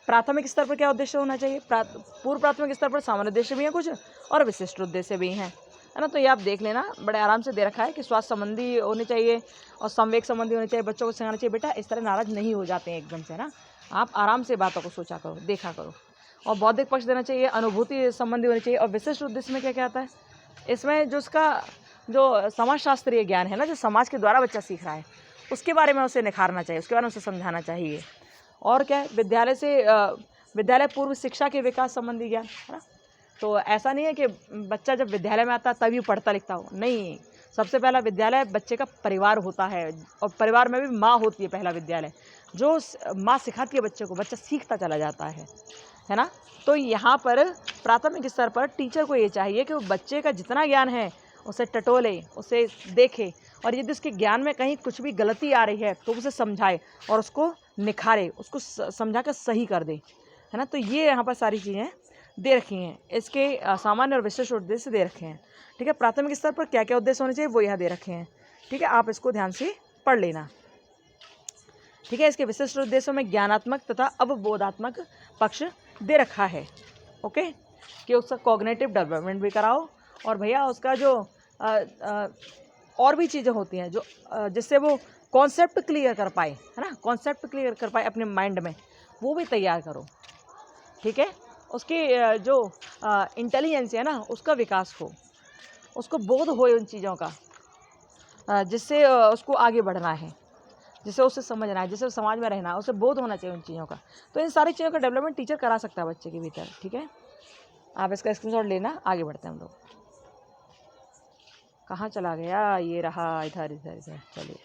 प्राथमिक स्तर पर क्या उद्देश्य होना चाहिए, पूर्व प्राथमिक स्तर पर सामान्य उद्देश्य भी हैं कुछ और विशिष्ट उद्देश्य भी हैं, है ना। तो ये आप देख लेना, बड़े आराम से दे रखा है कि स्वास्थ्य संबंधी होने चाहिए और संवेग संबंधी होने चाहिए, बच्चों को सिखाना चाहिए। बेटा इस तरह नाराज नहीं हो जाते हैं एकदम से, है ना। आप आराम से बातों को सोचा करो, देखा करो। और बौद्धिक पक्ष देना चाहिए, अनुभूति संबंधी होनी चाहिए। और विशिष्ट उद्देश्य में क्या क्या आता है, इसमें जो उसका जो समाजशास्त्रीय ज्ञान है ना, जो समाज के द्वारा बच्चा सीख रहा है, उसके बारे में उसे निखारना चाहिए, उसके बारे में उसे समझाना चाहिए। और क्या है, विद्यालय पूर्व शिक्षा के विकास संबंधी ज्ञान, है ना। तो ऐसा नहीं है कि बच्चा जब विद्यालय में आता तभी पढ़ता लिखता हो, नहीं। सबसे पहला विद्यालय बच्चे का परिवार होता है, और परिवार में भी माँ होती है पहला विद्यालय, जो माँ सिखाती है बच्चे को, बच्चा सीखता चला जाता है ना। तो यहाँ पर प्राथमिक स्तर पर टीचर को ये चाहिए कि वो बच्चे का जितना ज्ञान है उसे टटोले, उसे देखे, और यदि उसके ज्ञान में कहीं कुछ भी गलती आ रही है तो उसे समझाए और उसको निखारे, उसको समझा कर सही कर दे, है ना। तो ये यहाँ पर सारी चीज़ें दे रखी हैं, इसके सामान्य और विशिष्ट उद्देश्य दे रखे हैं, ठीक है। प्राथमिक स्तर पर क्या क्या उद्देश्य होने चाहिए वो यहाँ दे रखे हैं, ठीक है। आप इसको ध्यान से पढ़ लेना, ठीक है। इसके विशिष्ट उद्देश्यों में ज्ञानात्मक तथा अवबोधात्मक पक्ष दे रखा है, ओके, कि उसका कॉग्निटिव डेवलपमेंट भी कराओ, और भैया उसका जो और भी चीज़ें होती हैं जो जिससे वो कॉन्सेप्ट क्लियर कर पाए, है ना, कॉन्सेप्ट क्लियर कर पाए अपने माइंड में, वो भी तैयार करो, ठीक है। उसकी जो इंटेलिजेंस है ना, उसका विकास हो, उसको बोध हो उन चीज़ों का, जिससे उसको आगे बढ़ना है, जिसे उसे समझना है, जिसे समाज में रहना है, उसे बोध होना चाहिए उन चीज़ों का। तो इन सारी चीज़ों का डेवलपमेंट टीचर करा सकता है बच्चे के भीतर, ठीक है। आप इसका स्क्रीनशॉट लेना, आगे बढ़ते हैं हम लोग। कहाँ चला गया, ये रहा, इधर इधर इधर, चलिए।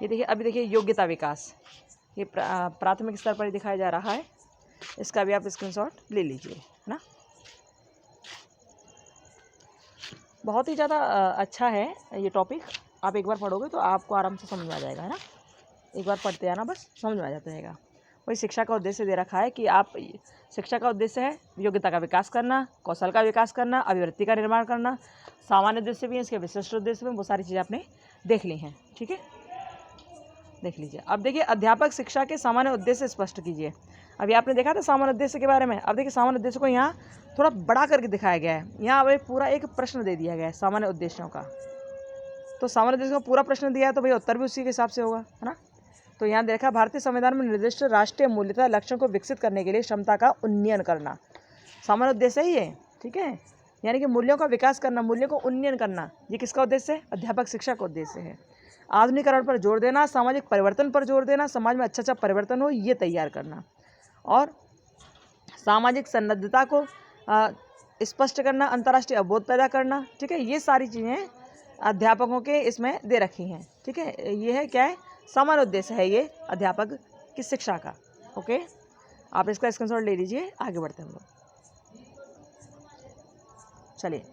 ये देखिए, अभी देखिए योग्यता विकास, ये प्राथमिक स्तर पर दिखाया जा रहा है, इसका भी आप स्क्रीनशॉट ले लीजिए, है ना। बहुत ही ज़्यादा अच्छा है ये टॉपिक, आप एक बार पढ़ोगे तो आपको आराम से समझ में आ जाएगा, है ना। एक बार पढ़ते आना, बस समझ में आ जाता रहेगा। वही शिक्षा का उद्देश्य दे रखा है कि आप, शिक्षा का उद्देश्य है योग्यता का विकास करना, कौशल का विकास करना, अभिवृत्ति का निर्माण करना। सामान्य उद्देश्य भी है, इसके विशिष्ट उद्देश्य में, वो सारी चीज़ें आपने देख ली हैं, ठीक है, देख लीजिए। अब देखिए, अध्यापक शिक्षा के सामान्य उद्देश्य स्पष्ट कीजिए। अभी आपने देखा था सामान्य उद्देश्य के बारे में, अब देखिए सामान्य उद्देश्य को यहाँ थोड़ा बड़ा करके दिखाया गया है। यहाँ अब पूरा एक प्रश्न दे दिया गया है सामान्य उद्देश्यों का, तो सामान्य उद्देश्य का पूरा प्रश्न दिया है तो भैया उत्तर भी उसी के हिसाब से होगा, है ना। तो यहाँ देखा, भारतीय संविधान में निर्दिष्ट राष्ट्रीय मूल्यता लक्ष्यों को विकसित करने के लिए क्षमता का उन्नयन करना, सामान्य उद्देश्य ही है, ठीक है। यानी कि मूल्यों का विकास करना, मूल्यों को उन्नयन करना, ये किसका उद्देश्य है, अध्यापक शिक्षा का उद्देश्य है। आधुनिकरण पर जोर देना, सामाजिक परिवर्तन पर जोर देना, समाज में अच्छा परिवर्तन हो ये तैयार करना, और सामाजिक सन्नद्धता को स्पष्ट करना, अंतर्राष्ट्रीय अवबोध पैदा करना, ठीक है। ये सारी चीज़ें अध्यापकों के इसमें दे रखी हैं, ठीक है। ये है क्या है, सामान्य उद्देश्य है ये अध्यापक की शिक्षा का, ओके। आप इसका स्क्रीनशॉट ले लीजिए, आगे बढ़ते हैं हम लोग, चलिए।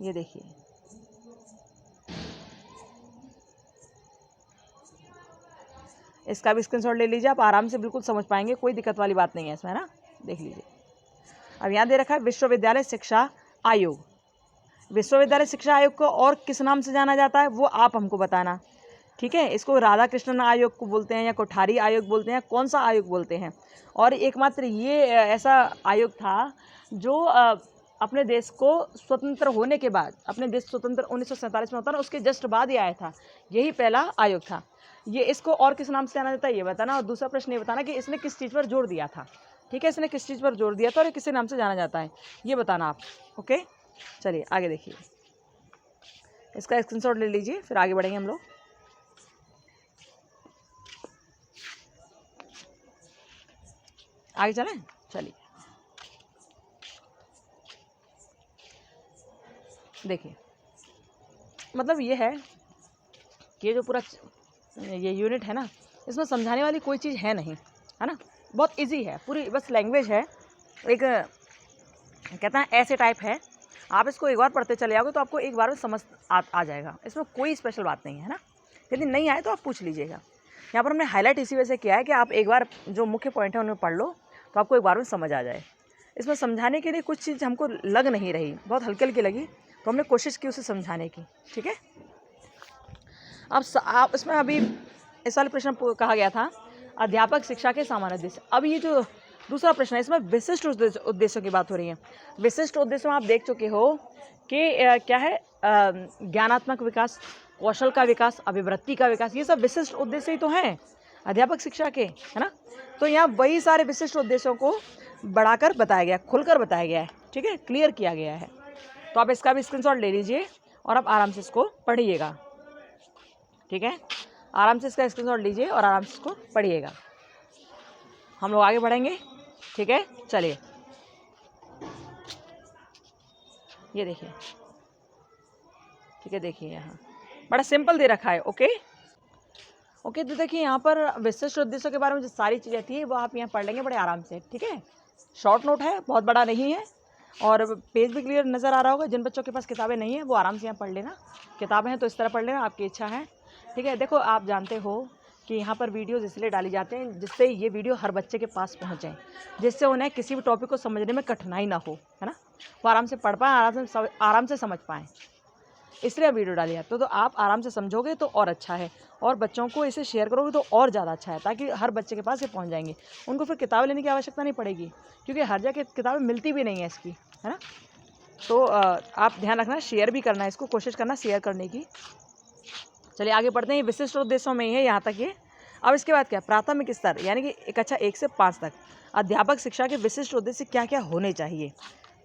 ये देखिए, इसका भी स्क्रीनशॉट ले लीजिए, आप आराम से बिल्कुल समझ पाएंगे, कोई दिक्कत वाली बात नहीं है इसमें, है ना। देख लीजिए, अब यहाँ दे रखा है विश्वविद्यालय शिक्षा आयोग। विश्वविद्यालय शिक्षा आयोग को और किस नाम से जाना जाता है वो आप हमको बताना, ठीक है। इसको राधा कृष्णन आयोग को बोलते हैं, या कोठारी आयोग बोलते हैं, कौन सा आयोग बोलते हैं। और एकमात्र ये ऐसा आयोग था जो अपने देश को स्वतंत्र होने के बाद, अपने देश स्वतंत्र 1947 में होता ना, उसके जस्ट बाद ये आया था, यही पहला आयोग था। ये इसको और किस नाम से जाना जाता है ये बताना, और दूसरा प्रश्न ये बताना कि इसने किस चीज़ पर जोर दिया था, ठीक है। इसने किस चीज़ पर जोर दिया था और किस नाम से जाना जाता है ये बताना आप, ओके। चलिए आगे देखिए, इसका स्क्रीनशॉट ले लीजिए, फिर आगे बढ़ेंगे हम लोग। आगे चलें, चलिए। देखिए, मतलब ये है कि ये जो पूरा ये यूनिट है ना, इसमें समझाने वाली कोई चीज़ है नहीं, है ना। बहुत इजी है, पूरी बस लैंग्वेज है, एक कहते हैं ऐसे टाइप है। आप इसको एक बार पढ़ते चले आओगे तो आपको एक बार में समझ आ जाएगा, इसमें कोई स्पेशल बात नहीं है ना। यदि नहीं आए तो आप पूछ लीजिएगा। यहाँ पर हमने हाईलाइट इसी वजह से किया है कि आप एक बार जो मुख्य पॉइंट है उन्हें पढ़ लो तो आपको एक बार में समझ आ जाए। इसमें समझाने के लिए कुछ चीज़ हमको लग नहीं रही, बहुत हल्की हल्की लगी, तो हमने कोशिश की उसे समझाने की, ठीक है। अब आप इसमें अभी इस वाले प्रश्न कहा गया था अध्यापक शिक्षा के सामान्य उद्देश्य। अब ये जो दूसरा प्रश्न है, इसमें विशिष्ट उद्देश्यों की बात हो रही है। विशिष्ट उद्देश्य में आप देख चुके हो कि क्या है, ज्ञानात्मक विकास, कौशल का विकास, अभिवृत्ति का विकास, ये सब विशिष्ट उद्देश्य ही तो हैं। अध्यापक शिक्षा के, है ना। तो यहाँ वही सारे विशिष्ट उद्देश्यों को बढ़ाकर बताया गया, खुलकर बताया गया है, ठीक है, क्लियर किया गया है। तो आप इसका भी स्क्रीनशॉट ले लीजिए और आप आराम से इसको पढ़िएगा, ठीक है। आराम से इसका स्क्रीनशॉट लीजिए और आराम से इसको पढ़िएगा। हम लोग आगे बढ़ेंगे, ठीक है। चलिए, ये देखिए, ठीक है, देखिए यहाँ बड़ा सिंपल दे रखा है। ओके, तो देखिए यहाँ पर विशिष्ट उद्देश्यों के बारे में जो सारी चीज़ें थी वो आप यहाँ पढ़ लेंगे बड़े आराम से, ठीक है। शॉर्ट नोट है, बहुत बड़ा नहीं है, और पेज भी क्लियर नज़र आ रहा होगा। जिन बच्चों के पास किताबें नहीं है वो आराम से यहाँ पढ़ लेना, किताबें हैं तो इस तरह पढ़ लेना, आपकी इच्छा है, ठीक है। देखो, आप जानते हो कि यहाँ पर वीडियोज़ इसलिए डाली जाते हैं जिससे ये वीडियो हर बच्चे के पास पहुँचे, जिससे उन्हें किसी भी टॉपिक को समझने में कठिनाई ना हो, है ना। वो आराम से पढ़ पाएँ, आराम से समझ पाएँ, इसलिए वीडियो डाली जाती है। तो आप आराम से समझोगे तो और अच्छा है, और बच्चों को इसे शेयर करोगे तो और ज़्यादा अच्छा है, ताकि हर बच्चे के पास ये पहुंच जाएंगे। उनको फिर किताब लेने की आवश्यकता नहीं पड़ेगी, क्योंकि हर जगह किताबें मिलती भी नहीं है इसकी, है ना। तो आप ध्यान रखना, शेयर भी करना है इसको, कोशिश करना शेयर करने की। चलिए आगे बढ़ते हैं। विशिष्ट उद्देश्यों में ही है यहाँ तक ये। अब इसके बाद क्या, प्राथमिक स्तर यानी कि कक्षा 1 से 5 तक अध्यापक शिक्षा के विशिष्ट उद्देश्य क्या क्या होने चाहिए।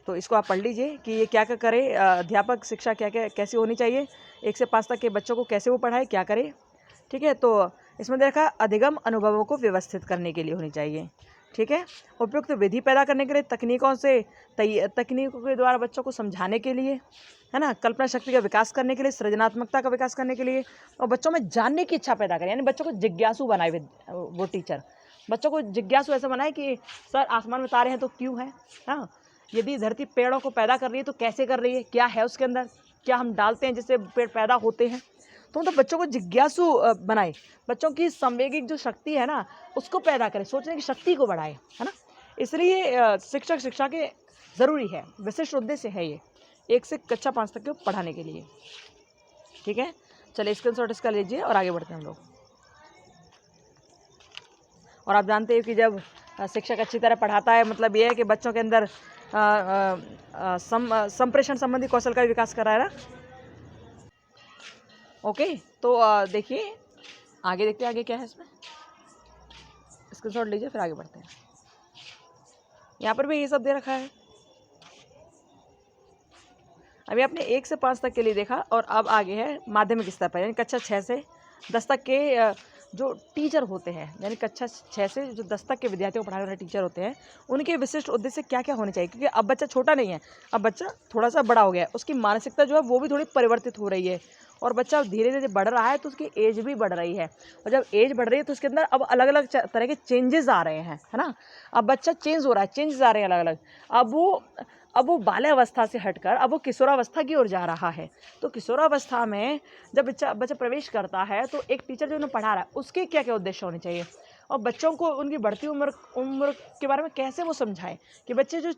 तो इसको आप पढ़ लीजिए कि ये क्या क्या करे, अध्यापक शिक्षा क्या क्या कैसी होनी चाहिए, 1 से 5 तक के बच्चों को कैसे वो पढ़ाए, क्या करे, ठीक है। तो इसमें देखा, अधिगम अनुभवों को व्यवस्थित करने के लिए होनी चाहिए, ठीक है। उपयुक्त विधि पैदा करने के लिए, तकनीकों के द्वारा बच्चों को समझाने के लिए, है ना, कल्पना शक्ति का विकास करने के लिए, सृजनात्मकता का विकास करने के लिए, और बच्चों में जानने की इच्छा पैदा करें, यानी बच्चों को जिज्ञासु बनाए वो टीचर। बच्चों को जिज्ञासु ऐसा बनाए कि सर आसमान में तारे हैं तो क्यों है, हाँ, यदि धरती पेड़ों को पैदा कर रही है तो कैसे कर रही है, क्या है उसके अंदर, क्या हम डालते हैं जिससे पेड़ पैदा होते हैं। तो मतलब बच्चों को जिज्ञासु बनाए, बच्चों की संवेगिक जो शक्ति है ना उसको पैदा करें, सोचने की शक्ति को बढ़ाए, है ना। इसलिए शिक्षक शिक्षा के ज़रूरी है, विशिष्ट उद्देश्य है ये 1 से कक्षा 5 तक के पढ़ाने के लिए, ठीक है। चलिए स्क्रीनशॉट इसका लीजिए और आगे बढ़ते हैं हम लोग। और आप जानते हैं कि जब शिक्षक अच्छी तरह पढ़ाता है, मतलब ये है कि बच्चों के अंदर संप्रेषण संबंधी कौशल का विकास करा है ना। ओके, तो देखिए आगे देखते हैं आगे क्या है इसमें, स्क्रीनशॉट लीजिए फिर आगे बढ़ते हैं। यहाँ पर भी ये सब दे रखा है। अभी आपने 1 से 5 तक के लिए देखा, और अब आगे है माध्यमिक स्तर पर, यानी कक्षा 6 से 10 तक के जो टीचर होते हैं, यानी कक्षा 6 से जो 10 तक के विद्यार्थियों को पढ़ाने वाले टीचर होते हैं, उनके विशिष्ट उद्देश्य क्या क्या होने चाहिए। क्योंकि अब बच्चा छोटा नहीं है, अब बच्चा थोड़ा सा बड़ा हो गया है, उसकी मानसिकता जो है वो भी थोड़ी परिवर्तित हो रही है, और बच्चा धीरे धीरे बढ़ रहा है तो उसकी एज भी बढ़ रही है, और जब एज बढ़ रही है तो उसके अंदर अब अलग अलग तरह के चेंजेस आ रहे हैं, है ना। अब बच्चा चेंज हो रहा है, चेंजेस आ रहे हैं अलग अलग। अब वो बाल्यावस्था से हटकर अब वो किशोरावस्था की ओर जा रहा है। तो किशोरावस्था में जब बच्चा प्रवेश करता है तो एक टीचर जो उन्हें पढ़ा रहा है उसके क्या क्या उद्देश्य होने चाहिए, और बच्चों को उनकी बढ़ती उम्र के बारे में कैसे वो समझाएं कि बच्चे जो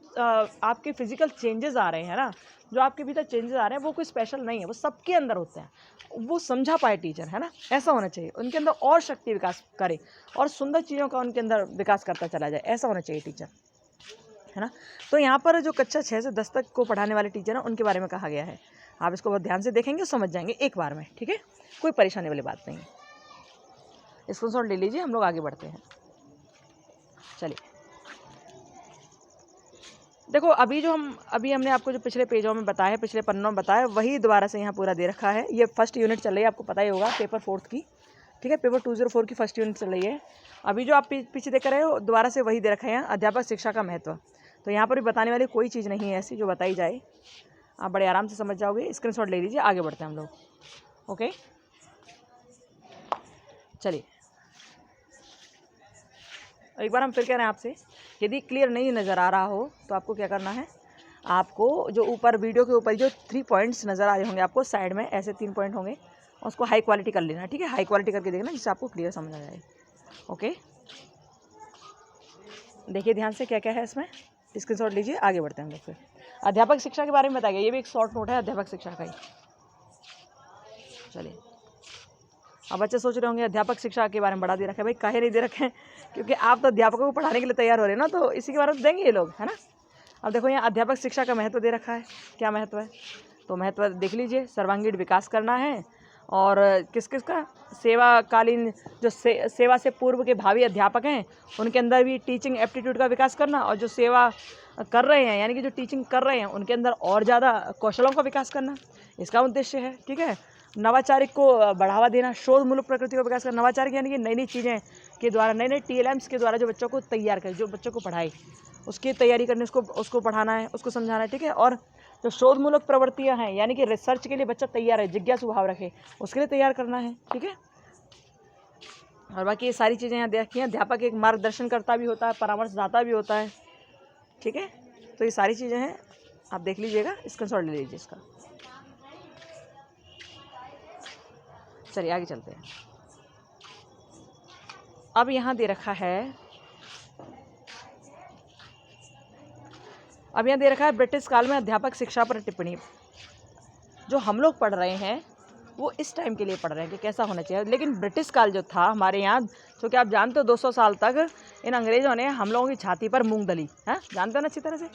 आपके फिजिकल चेंजेस आ रहे हैं ना, जो आपके भीतर चेंजेस आ रहे हैं वो कोई स्पेशल नहीं है, वो सबके अंदर होते हैं, वो समझा पाए टीचर, है ना। ऐसा होना चाहिए, उनके अंदर और शक्ति विकास करे और सुंदर चीज़ों का उनके अंदर विकास करता चला जाए, ऐसा होना चाहिए टीचर, है ना। तो यहाँ पर जो कक्षा 6 से 10 तक को पढ़ाने वाले टीचर हैं उनके बारे में कहा गया है। आप इसको बहुत ध्यान से देखेंगे, समझ जाएंगे एक बार में, ठीक है, कोई परेशानी वाली बात नहीं है। स्क्रीनशॉट ले लीजिए, हम लोग आगे बढ़ते हैं। चलिए देखो, अभी हमने आपको जो पिछले पेजों में बताया, पिछले पन्नों में बताया, वही दोबारा से यहाँ पूरा दे रखा है। ये फर्स्ट यूनिट चल रही है, आपको पता ही होगा, पेपर 4 की, ठीक है, पेपर 204 की फर्स्ट यूनिट चल रही है। अभी जो आप पीछे देख रहे हो दोबारा से वही दे रखा है यहाँ, अध्यापक शिक्षा का महत्व। तो यहाँ पर भी बताने वाली कोई चीज़ नहीं है ऐसी जो बताई जाए, आप बड़े आराम से समझ जाओगे। स्क्रीनशॉट ले लीजिए, आगे बढ़ते हैं हम लोग। ओके, चलिए एक बार हम फिर कह रहे हैं आपसे, यदि क्लियर नहीं नज़र आ रहा हो तो आपको क्या करना है, आपको जो ऊपर वीडियो के ऊपर जो 3 पॉइंट्स नज़र आ रहे होंगे आपको साइड में, ऐसे 3 पॉइंट होंगे, उसको हाई क्वालिटी कर लेना, ठीक है, हाई क्वालिटी करके देखना जिससे आपको क्लियर समझ आ जाए। ओके, देखिए ध्यान से क्या क्या है इसमें, स्क्रीनशॉट लीजिए, आगे बढ़ते हैं हम लोग। फिर अध्यापक शिक्षा के बारे में बताया गया, ये भी एक शॉर्ट नोट है अध्यापक शिक्षा का ही। चलिए, अब बच्चे सोच रहे होंगे अध्यापक शिक्षा के बारे में बड़ा दे रखा है। भाई काहे नहीं दे रखे हैं, क्योंकि आप तो अध्यापकों को पढ़ाने के लिए तैयार हो रहे हैं ना, तो इसी के बारे में देंगे ये लोग, है ना। अब देखो यहाँ अध्यापक शिक्षा का महत्व दे रखा है, क्या महत्व है, तो महत्व देख लीजिए, सर्वांगीण विकास करना है और किस किस का सेवाकालीन जो सेवा से पूर्व के भावी अध्यापक हैं उनके अंदर भी टीचिंग एप्टीट्यूड का विकास करना, और जो सेवा कर रहे हैं यानी कि जो टीचिंग कर रहे हैं उनके अंदर और ज़्यादा कौशलों का विकास करना, इसका उद्देश्य है। ठीक है। नवाचारिक को बढ़ावा देना, शोधमूलक प्रकृति का विकास करना। नवाचारिक यानी कि नई नई चीज़ें के द्वारा, नए नए TLMs के द्वारा जो बच्चों को तैयार करे, जो बच्चों को पढ़ाए उसकी तैयारी करनी, उसको पढ़ाना है, उसको समझाना है। ठीक है। और जो शोधमूलक प्रवृत्तियाँ हैं यानी कि रिसर्च के लिए बच्चा तैयार है, जिज्ञासु भाव रखे, उसके लिए तैयार करना है। ठीक है। और बाकी ये सारी चीज़ें यहाँ देखिए, अध्यापक एक मार्गदर्शनकर्ता भी होता है, परामर्शदाता भी होता है। ठीक है। तो ये सारी चीज़ें हैं, आप देख लीजिएगा, स्क्रीनशॉट ले लीजिए इसका। चलिए आगे चलते हैं। अब यहाँ दे रखा है, ब्रिटिश काल में अध्यापक शिक्षा पर टिप्पणी। जो हम लोग पढ़ रहे हैं वो इस टाइम के लिए पढ़ रहे हैं कि कैसा होना चाहिए, लेकिन ब्रिटिश काल जो था हमारे यहाँ, क्योंकि आप जानते हो 200 साल तक इन अंग्रेज़ों ने हम लोगों की छाती पर मूंग दली है, जानते हो ना अच्छी तरह से।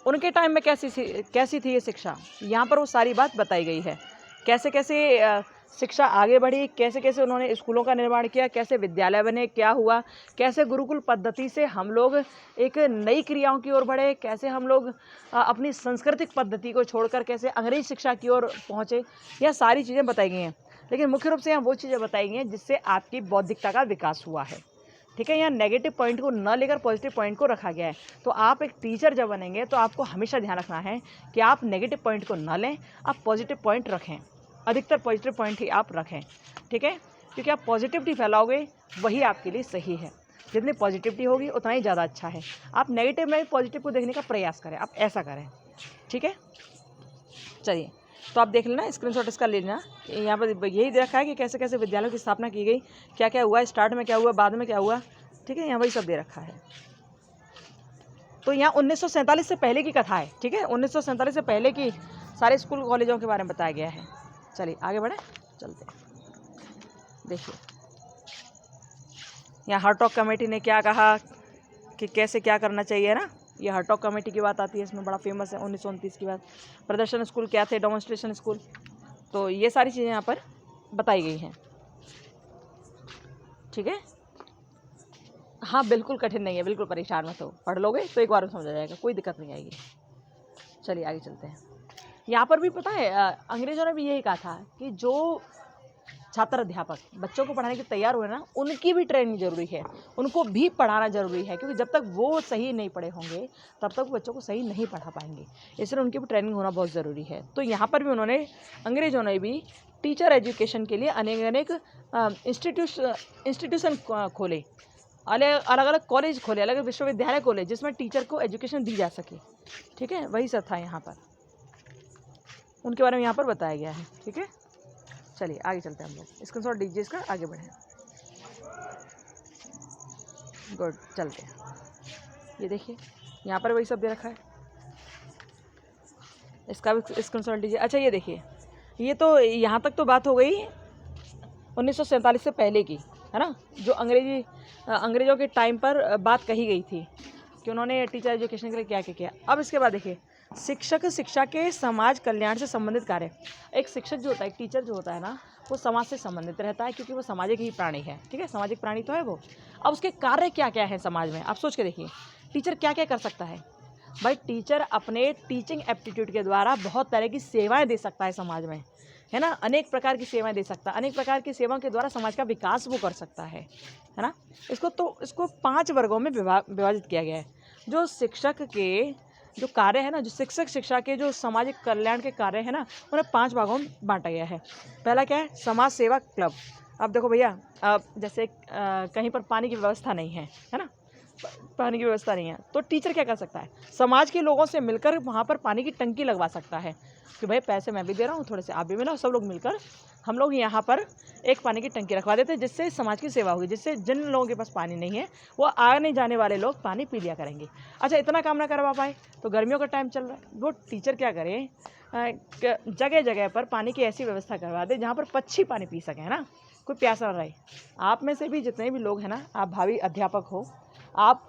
उनके टाइम में कैसी थी ये शिक्षा, यहाँ पर वो सारी बात बताई गई है। कैसे कैसे शिक्षा आगे बढ़ी, कैसे कैसे उन्होंने स्कूलों का निर्माण किया, कैसे विद्यालय बने, क्या हुआ, कैसे गुरुकुल पद्धति से हम लोग एक नई क्रियाओं की ओर बढ़े, कैसे हम लोग अपनी सांस्कृतिक पद्धति को छोड़कर कैसे अंग्रेजी शिक्षा की ओर पहुँचे, यह सारी चीज़ें बताई गई हैं। लेकिन मुख्य रूप से यहाँ वो चीज़ें बताई गई हैं जिससे आपकी बौद्धिकता का विकास हुआ है। ठीक है। यहाँ नेगेटिव पॉइंट को न लेकर पॉजिटिव पॉइंट को रखा गया है। तो आप एक टीचर जब बनेंगे तो आपको हमेशा ध्यान रखना है कि आप नेगेटिव पॉइंट को न लें, आप पॉजिटिव पॉइंट रखें, अधिकतर पॉजिटिव पॉइंट ही आप रखें। ठीक है। क्योंकि आप पॉजिटिविटी फैलाओगे वही आपके लिए सही है, जितनी पॉजिटिविटी होगी उतना ही ज़्यादा अच्छा है। आप नेगेटिव में पॉजिटिव को देखने का प्रयास करें, आप ऐसा करें। ठीक है। चलिए, तो आप देख लेना, स्क्रीनशॉट इसका ले लेना। यहाँ पर यही दे रखा है कि कैसे कैसे विद्यालयों की स्थापना की गई, क्या क्या हुआ, स्टार्ट में क्या हुआ, बाद में क्या हुआ। ठीक है। यहाँ वही सब दे रखा है। तो यहाँ 1947 से पहले की कथा है। ठीक है। 1947 से पहले की सारे स्कूल कॉलेजों के बारे में बताया गया है। चलिए आगे बढ़े, चलते हैं। देखिए यहाँ हर्टॉग कमेटी ने क्या कहा कि कैसे क्या करना चाहिए ना, ये हर्टॉग कमेटी की बात आती है, इसमें बड़ा फेमस है 1929 की बात। प्रदर्शन स्कूल क्या थे, डेमोन्स्ट्रेशन स्कूल, तो ये सारी चीज़ें यहाँ पर बताई गई हैं। ठीक है। हाँ बिल्कुल कठिन नहीं है, बिल्कुल परेशान मत हो, पढ़ लोगे तो एक बार में समझ आ जाएगा, कोई दिक्कत नहीं आएगी। चलिए आगे चलते हैं। यहाँ पर भी पता है अंग्रेज़ों ने भी यही कहा था कि जो छात्र अध्यापक बच्चों को पढ़ाने के तैयार हुए ना, उनकी भी ट्रेनिंग ज़रूरी है, उनको भी पढ़ाना ज़रूरी है, क्योंकि जब तक वो सही नहीं पढ़े होंगे तब तक वो बच्चों को सही नहीं पढ़ा पाएंगे, इसलिए उनकी भी ट्रेनिंग होना बहुत ज़रूरी है। तो यहाँ पर भी उन्होंने, अंग्रेज़ों ने भी टीचर एजुकेशन के लिए अनेक इंस्टीट्यूशन खोले, अलग अलग कॉलेज खोले, अलग विश्वविद्यालय खोले, जिसमें टीचर को एजुकेशन दी जा सके। ठीक है। वही सब था यहाँ पर, उनके बारे में यहाँ पर बताया गया है। ठीक है। चलिए आगे चलते हैं हम लोग, स्क्रीनशॉट दीजिए इसका, आगे बढ़ें। गुड, चलते हैं। ये देखिए यहाँ पर वही सब दे रखा है, इसका भी स्क्रीनशॉट दीजिए। अच्छा ये देखिए, ये तो यहाँ तक तो बात हो गई 1947 से पहले की, है ना, जो अंग्रेज़ों के टाइम पर बात कही गई थी कि उन्होंने टीचर एजुकेशन के लिए क्या क्या किया। अब इसके बाद देखिए, शिक्षक शिक्षा के समाज कल्याण से संबंधित कार्य। एक शिक्षक जो होता है, एक टीचर जो होता है ना, वो समाज से संबंधित रहता है, क्योंकि वो सामाजिक ही प्राणी है। ठीक है। सामाजिक प्राणी तो है वो। अब उसके कार्य क्या क्या है समाज में, आप सोच के देखिए, टीचर क्या क्या कर सकता है। भाई टीचर अपने टीचिंग एप्टीट्यूड के द्वारा बहुत तरह की सेवाएं दे सकता है समाज में, है ना, अनेक प्रकार की सेवाएं दे सकता है, अनेक प्रकार की सेवाओं के द्वारा समाज का विकास वो कर सकता है ना। इसको 5 वर्गों में विभाजित किया गया है। जो शिक्षक के जो कार्य है ना, जो शिक्षक शिक्षा के जो सामाजिक कल्याण के कार्य है ना, उन्हें 5 भागों में बांटा गया है। पहला क्या है, समाज सेवा क्लब। अब देखो भैया, जैसे कहीं पर पानी की व्यवस्था नहीं है ना, पानी की व्यवस्था नहीं है, तो टीचर क्या कर सकता है, समाज के लोगों से मिलकर वहाँ पर पानी की टंकी लगवा सकता है कि भाई पैसे मैं भी दे रहा हूँ, थोड़े से आप भी मिलाओ, सब लोग मिलकर हम लोग यहाँ पर एक पानी की टंकी रखवा देते हैं, जिससे समाज की सेवा होगी, जिससे जिन लोगों के पास पानी नहीं है वो आने जाने वाले लोग पानी पी लिया करेंगे। अच्छा, इतना काम ना करवा पाए तो गर्मियों का टाइम चल रहा है, वो टीचर क्या करें, जगह जगह पर पानी की ऐसी व्यवस्था करवा दे जहाँ पर पक्षी पानी पी सकें, है ना, कोई प्यासा रहे। आप में से भी जितने भी लोग हैं ना, आप भावी अध्यापक हो, आप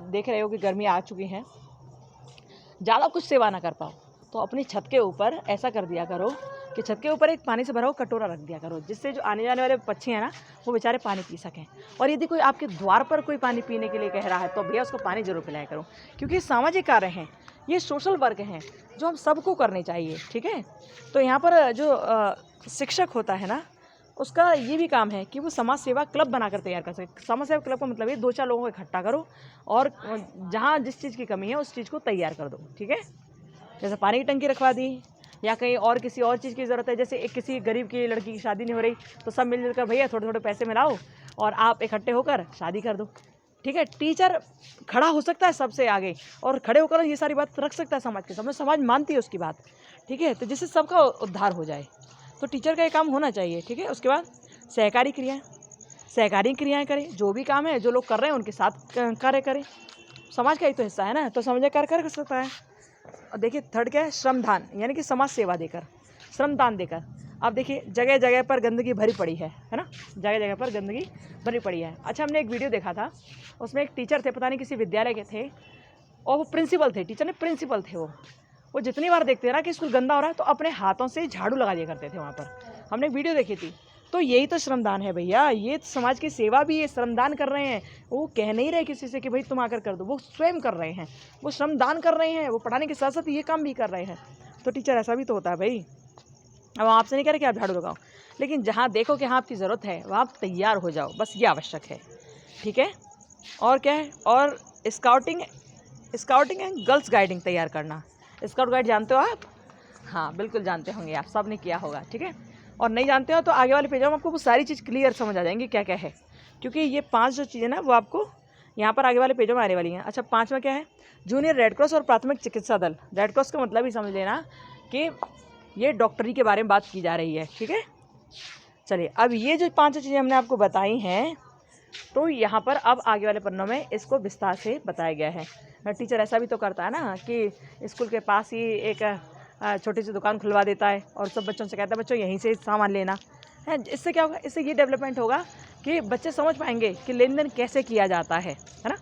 देख रहे हो कि गर्मी आ चुकी हैं, ज़्यादा कुछ सेवा ना कर पाओ तो अपनी छत के ऊपर ऐसा कर दिया करो कि छत के ऊपर एक पानी से भरा हुआ कटोरा रख दिया करो, जिससे जो आने जाने वाले पक्षी हैं ना वो बेचारे पानी पी सकें। और यदि कोई आपके द्वार पर कोई पानी पीने के लिए कह रहा है तो भैया उसको पानी जरूर पिलाया करो, क्योंकि ये सामाजिक कार्य हैं, ये सोशल वर्क हैं जो हम सबको करने चाहिए। ठीक है, तो यहाँ पर जो शिक्षक होता है ना, उसका ये भी काम है कि वो समाज सेवा क्लब बनाकर तैयार कर सके। समाज सेवा क्लब का मतलब ये 2-4 लोगों को इकट्ठा करो और जहाँ जिस चीज़ की कमी है उस चीज़ को तैयार कर दो। ठीक है, जैसे पानी की टंकी रखवा दी, या कहीं और किसी और चीज़ की ज़रूरत है, जैसे एक किसी गरीब की लड़की की शादी नहीं हो रही तो सब मिलजुल कर भैया थोड़े थोड़े पैसे मिलाओ और आप इकट्ठे होकर शादी कर दो। ठीक है, टीचर खड़ा हो सकता है सबसे आगे और खड़े होकर ये सारी बात रख सकता है समाज के सामने, समाज मानती है उसकी बात। ठीक है, तो जिससे सबका उद्धार हो जाए, तो टीचर का ये काम होना चाहिए। ठीक है, उसके बाद सहकारी क्रियाएँ करें, जो भी काम है जो लोग कर रहे हैं उनके साथ कार्य करें, समाज का ही तो हिस्सा है ना, तो समझ कार्य कर सकता है। और देखिए थर्ड क्या है, श्रमदान, यानी कि समाज सेवा देकर, श्रमदान देकर। अब देखिए जगह जगह पर गंदगी भरी पड़ी है ना, जगह जगह पर गंदगी भरी पड़ी है। अच्छा, हमने एक वीडियो देखा था, उसमें एक टीचर थे, पता नहीं किसी विद्यालय के थे, और वो प्रिंसिपल थे, टीचर ने प्रिंसिपल थे वो जितनी बार देखते हैं ना कि स्कूल गंदा हो रहा है तो अपने हाथों से झाड़ू लगा दिया करते थे वहाँ पर। हमने एक वीडियो देखी थी। तो यही तो श्रमदान है भैया, ये समाज की सेवा भी है, श्रमदान कर रहे हैं। वो कह नहीं रहे किसी से कि भाई तुम आकर कर दो, वो स्वयं कर रहे हैं, वो श्रमदान कर रहे हैं, वो पढ़ाने के साथ साथ ये काम भी कर रहे हैं। तो टीचर ऐसा भी तो होता है भाई। अब आपसे नहीं कह रहे कि आप झाड़ू लगाओ, लेकिन जहाँ देखो कि हाँ आपकी ज़रूरत है वहाँ आप तैयार हो जाओ, बस ये आवश्यक है। ठीक है, और क्या है, और स्काउटिंग एंड गर्ल्स गाइडिंग तैयार करना। स्काउट गाइड जानते हो आप? हाँ बिल्कुल जानते होंगे आप, सब ने किया होगा। ठीक है, और नहीं जानते हो तो आगे वाले पेज में आपको वो सारी चीज़ क्लियर समझ आ जाएंगी क्या क्या है, क्योंकि ये 5 जो चीज़ें ना वो आपको यहाँ पर आगे वाले पेजों में आने वाली हैं। अच्छा, 5वां क्या है, जूनियर रेड क्रॉस और प्राथमिक चिकित्सा दल। रेड क्रॉस का मतलब ही समझ लेना कि ये डॉक्टरी के बारे में बात की जा रही है। ठीक है, चलिए अब ये जो 5 चीज़ें हमने आपको बताई हैं, तो यहाँ पर अब आगे वाले पन्नों में इसको विस्तार से बताया गया है। टीचर ऐसा भी तो करता है ना कि स्कूल के पास ही एक छोटी सी दुकान खुलवा देता है और सब बच्चों से कहता है बच्चों यहीं से सामान लेना है। इससे क्या होगा, इससे ये डेवलपमेंट होगा कि बच्चे समझ पाएंगे कि लेन देन कैसे किया जाता है ना,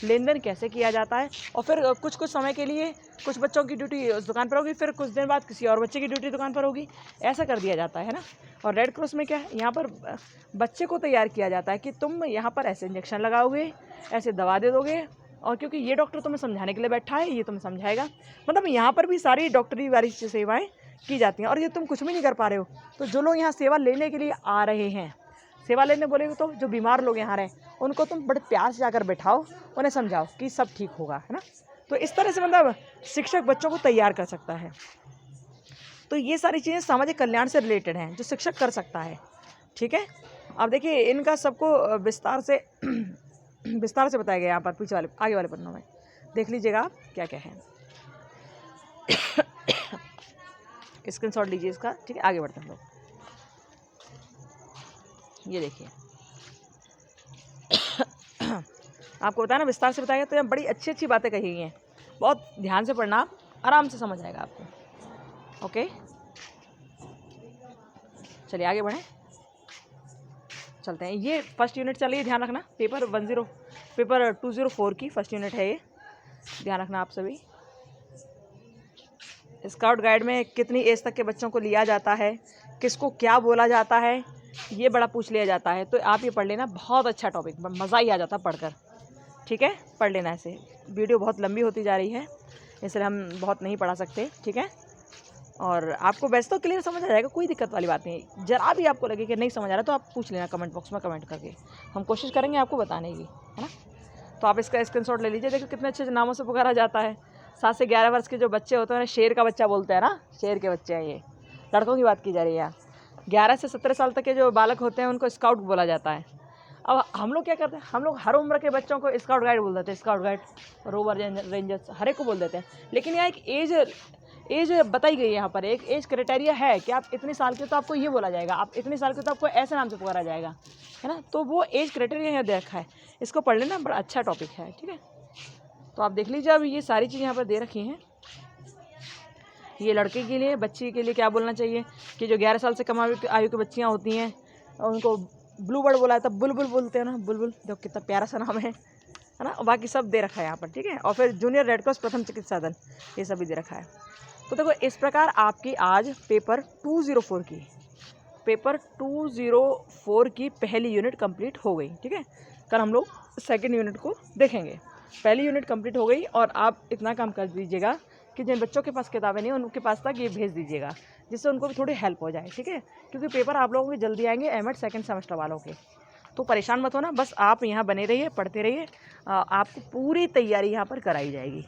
लेन देन कैसे किया जाता है। और फिर कुछ समय के लिए कुछ बच्चों की ड्यूटी उस दुकान पर होगी, फिर कुछ दिन बाद किसी और बच्चे की ड्यूटी दुकान पर होगी, ऐसा कर दिया जाता है ना। और रेड क्रॉस में क्या है, यहाँ पर बच्चे को तैयार किया जाता है कि तुम यहाँ पर ऐसे इंजेक्शन लगाओगे, ऐसे दवा दे दोगे, और क्योंकि ये डॉक्टर तुम्हें समझाने के लिए बैठा है, ये तुम्हें समझाएगा। मतलब यहाँ पर भी सारी डॉक्टरी वाली सेवाएँ की जाती हैं। और ये तुम कुछ भी नहीं कर पा रहे हो तो जो लोग यहाँ सेवा लेने के लिए आ रहे हैं, सेवा लेने बोलेगे तो जो बीमार लोग यहाँ रहे उनको तुम बड़े प्यार से जाकर बैठाओ, उन्हें समझाओ कि सब ठीक होगा, है ना। तो इस तरह से मतलब शिक्षक बच्चों को तैयार कर सकता है। तो ये सारी चीज़ें सामाजिक कल्याण से रिलेटेड हैं जो शिक्षक कर सकता है। ठीक है, अब देखिए इनका सबको विस्तार से बताया गया यहाँ पर पीछे वाले आगे वाले पन्नों में, देख लीजिएगा आप क्या क्या है। स्क्रीनशॉट लीजिए इसका। ठीक है, आगे बढ़ते हैं हम लोग। ये देखिए आपको बताया ना विस्तार से बताया गया, तो यहाँ बड़ी अच्छी अच्छी बातें कही गई हैं, बहुत ध्यान से पढ़ना, आप आराम से समझ आएगा आपको। ओके, चलिए आगे बढ़ें, चलते हैं। ये फर्स्ट यूनिट चल रही है, ध्यान रखना, पेपर 204 की फर्स्ट यूनिट है ये, ध्यान रखना आप सभी। स्काउट गाइड में कितनी एज तक के बच्चों को लिया जाता है, किसको क्या बोला जाता है, ये बड़ा पूछ लिया जाता है। तो आप ये पढ़ लेना, बहुत अच्छा टॉपिक, मज़ा ही आ जाता पढ़कर। ठीक है, पढ़ लेना। ऐसे वीडियो बहुत लंबी होती जा रही है, इसलिए हम बहुत नहीं पढ़ा सकते। ठीक है, और आपको वैसे तो क्लियर समझ आ जाएगा, कोई दिक्कत वाली बात नहीं। जरा भी आपको लगे कि नहीं समझ आ रहा तो आप पूछ लेना कमेंट बॉक्स में, कमेंट करके हम कोशिश करेंगे आपको बताने की, है ना। तो आप इसका स्क्रीनशॉट ले लीजिए। देखो कितने अच्छे नामों से पुकारा जाता है। 7 से 11 वर्ष के जो बच्चे होते हैं, शेर का बच्चा बोलते हैं ना, शेर के बच्चे हैं ये, लड़कों की बात की जा रही है यहाँ। 11 से 17 साल तक के जो बालक होते हैं उनको स्काउट बोला जाता है। अब हम लोग क्या करते हैं, हम लोग हर उम्र के बच्चों को स्काउट गाइड बोल देते हैं, स्काउट गाइड, रोवर, रेंजर्स, हर एक को बोल देते हैं। लेकिन यहाँ एक एज बताई गई है, यहाँ पर एक एज क्राइटेरिया है कि आप इतने साल के तो आपको ये बोला जाएगा, आप इतने साल के तो आपको ऐसे नाम से पुकारा जाएगा, है ना। तो वो एज क्राइटेरिया यहाँ दे रखा है, इसको पढ़ लेना, बड़ा अच्छा टॉपिक है। ठीक है, तो आप देख लीजिए, अब ये सारी चीज़ें यहाँ पर दे रखी हैं। ये लड़के के लिए, बच्ची के लिए क्या बोलना चाहिए कि जो 11 साल से कम आयु की बच्चियाँ होती हैं उनको ब्लू बर्ड बोला है, तब बुलबुल बोलते हैं ना, बुलबुल, जो कितना प्यारा सा नाम है ना। बाकी सब दे रखा है यहाँ पर। ठीक है, और फिर जूनियर रेड क्रॉस, प्रथम चिकित्सा दल, ये सब भी दे रखा है। तो देखो इस प्रकार आपकी आज पेपर 204 की पहली यूनिट कंप्लीट हो गई। ठीक है, कल हम लोग सेकंड यूनिट को देखेंगे। पहली यूनिट कंप्लीट हो गई और आप इतना काम कर दीजिएगा कि जिन बच्चों के पास किताबें नहीं उनके पास तक ये भेज दीजिएगा, जिससे उनको भी थोड़ी हेल्प हो जाए। ठीक है, क्योंकि पेपर आप लोगों के जल्दी आएंगे एमएड सेकंड सेमेस्टर वालों के। तो परेशान मत होना, बस आप यहाँ बने रहिए, पढ़ते रहिए, आपको पूरी तैयारी यहाँ पर कराई जाएगी।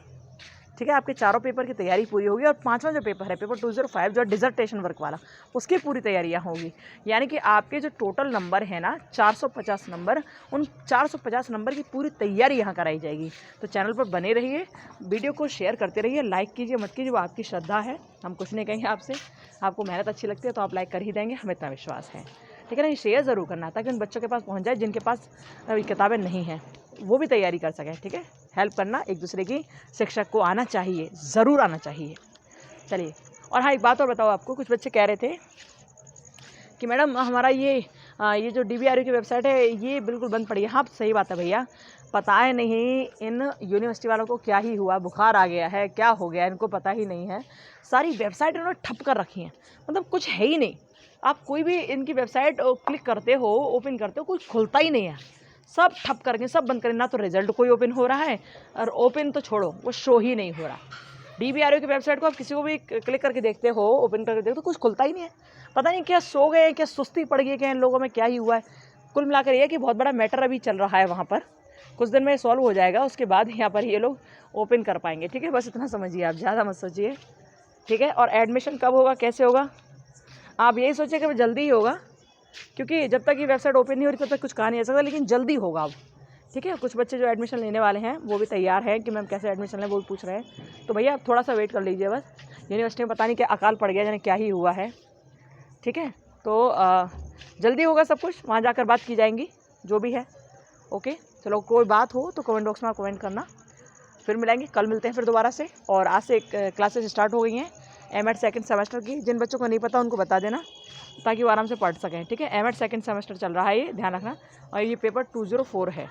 ठीक है, आपके चारों पेपर की तैयारी पूरी होगी और पांचवा जो पेपर है पेपर 205 जो डिसर्टेशन वर्क वाला, उसकी पूरी तैयारी यहाँ होगी। यानी कि आपके जो टोटल नंबर है ना 450 नंबर, उन 450 नंबर की पूरी तैयारी यहाँ कराई जाएगी। तो चैनल पर बने रहिए, वीडियो को शेयर करते रहिए, लाइक कीजिए मत कीजिए, वो आपकी श्रद्धा है, हम कुछ नहीं कहेंगे आपसे। आपको मेहनत अच्छी लगती है तो आप लाइक कर ही देंगे, हमें इतना विश्वास है। ठीक है ना, ये शेयर ज़रूर करना ताकि उन बच्चों के पास पहुँच जाए जिनके पास किताबें नहीं हैं, वो भी तैयारी कर सकें। ठीक है, हेल्प करना एक दूसरे की, शिक्षक को आना चाहिए, ज़रूर आना चाहिए। चलिए, और हाँ एक बात और बताओ आपको, कुछ बच्चे कह रहे थे कि मैडम हमारा ये जो DBRU की वेबसाइट है ये बिल्कुल बंद पड़ी है। हाँ सही बात है भैया, पता है नहीं इन यूनिवर्सिटी वालों को क्या ही हुआ, बुखार आ गया है, क्या हो गया इनको पता ही नहीं है। सारी वेबसाइट इन्होंने ठप कर रखी हैं, मतलब कुछ है ही नहीं। आप कोई भी इनकी वेबसाइट क्लिक करते हो, ओपन करते हो, कुछ खुलता ही नहीं है, सब ठप करके सब बंद करें। ना तो रिजल्ट कोई ओपन हो रहा है, और ओपन तो छोड़ो, वो शो ही नहीं हो रहा। DBRU की वेबसाइट को आप किसी को भी क्लिक करके देखते हो, ओपन करके देखते हो, कुछ खुलता ही नहीं है। पता नहीं क्या सो गए, क्या सुस्ती पड़ गई, क्या इन लोगों में क्या ही हुआ है। कुल मिलाकर ये कि बहुत बड़ा मैटर अभी चल रहा है वहाँ पर, कुछ दिन में सॉल्व हो जाएगा, उसके बाद यहाँ पर ये लोग ओपन कर पाएंगे। ठीक है, बस इतना समझिए, आप ज़्यादा मत सोचिए। ठीक है, और एडमिशन कब होगा, कैसे होगा, आप यही सोचिए कि जल्दी ही होगा, क्योंकि जब तक ये वेबसाइट ओपन नहीं हो रही तब तक कुछ कहा नहीं जा सकता, लेकिन जल्दी होगा अब। ठीक है, कुछ बच्चे जो एडमिशन लेने वाले हैं वो भी तैयार हैं कि मैम कैसे एडमिशन लें, वो भी पूछ रहे हैं। तो भैया आप थोड़ा सा वेट कर लीजिए, बस यूनिवर्सिटी में पता नहीं क्या अकाल पड़ गया, यानी क्या ही हुआ है। ठीक है, तो जल्दी होगा सब कुछ, वहाँ जाकर बात की जाएंगी जो भी है। ओके, चलो कोई बात हो तो कमेंट बॉक्स में आप कमेंट करना, फिर मिलेंगे, कल मिलते हैं फिर दोबारा से। और आज से क्लासेस स्टार्ट हो गई हैं एमएड सेकंड सेमेस्टर की, जिन बच्चों को नहीं पता उनको बता देना ताकि वो आराम से पढ़ सकें। ठीक है, एमएड सेकंड सेमेस्टर चल रहा है, ये ध्यान रखना। और ये पेपर 204 है,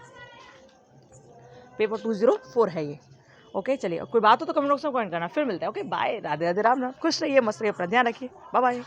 पेपर 204 है ये। ओके, चलिए कोई बात हो तो कमेंट बॉक्स में कमेंट करना, फिर मिलते हैं। ओके बाय, राधे राधे, राम राम, खुश रहिए, मस्त रहिए, अपना ध्यान रखिए, बाय बाय।